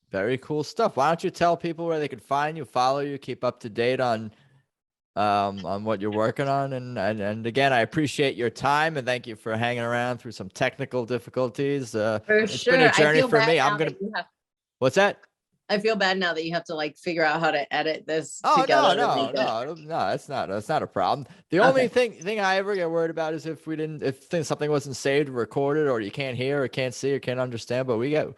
Very cool stuff. Why don't you tell people where they can find you, follow you, keep up to date on on what you're working on. And again, I appreciate your time and thank you for hanging around through some technical difficulties. For it's sure. been a journey for me. What's that? I feel bad now that you have to like figure out how to edit this together. No, that's not a problem. The only thing I ever get worried about is if something wasn't saved, or recorded, or you can't hear or can't see or can't understand, but we good.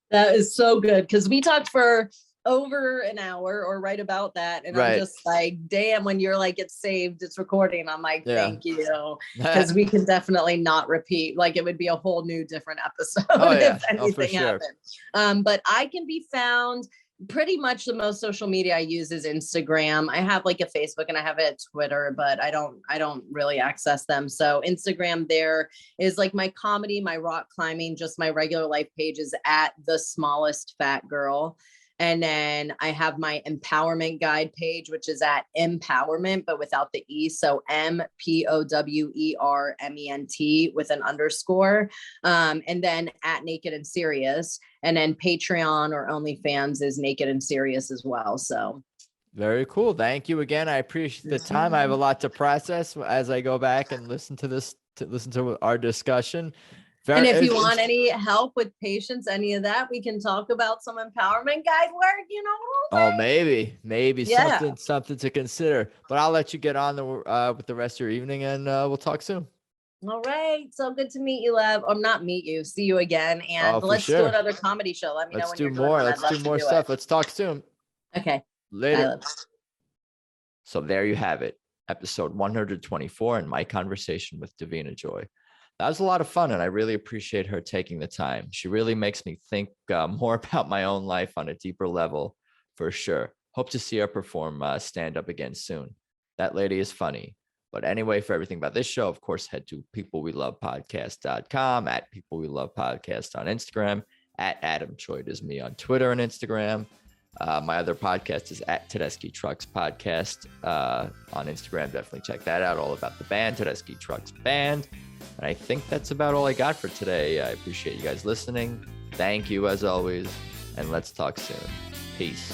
That is so good. Cause we talked for over an hour or right about that. And I'm just like, damn, when you're like, it's saved, it's recording. I'm like, thank you. Cause we can definitely not repeat. Like it would be a whole new different episode if anything happened. But I can be found pretty much the most social media I use is Instagram. I have like a Facebook and I have a Twitter, but I don't really access them. So Instagram there is like my comedy, my rock climbing, just my regular life page is at the smallest fat girl. And then I have my empowerment guide page, which is at empowerment, but without the E. So MPOWERMENT with an underscore. And then at Naked and Serious. And then Patreon or OnlyFans is Naked and Serious as well. So very cool. Thank you again. I appreciate the time. I have a lot to process as I go back and listen to our discussion. And if you want any help with patience, any of that, we can talk about some empowerment guide work, you know. Oh, maybe something to consider. But I'll let you get on with the rest of your evening, and we'll talk soon. All right. So good to meet you, Lev. Or not meet you. See you again. And let's do another comedy show. Let me know when you're doing it. Let's do more stuff. Let's talk soon. Okay. Later. So there you have it. Episode 124 and my conversation with Davina Joy. That was a lot of fun, and I really appreciate her taking the time. She really makes me think more about my own life on a deeper level, for sure. Hope to see her perform stand-up again soon. That lady is funny. But anyway, for everything about this show, of course, head to peoplewelovepodcast.com, at peoplewelovepodcast on Instagram, at Adam Choid is me on Twitter and Instagram. My other podcast is at Tedeschi Trucks Podcast on Instagram. Definitely check that out. All about the band, Tedeschi Trucks Band. And I think that's about all I got for today. I appreciate you guys listening. Thank you as always. And let's talk soon. Peace.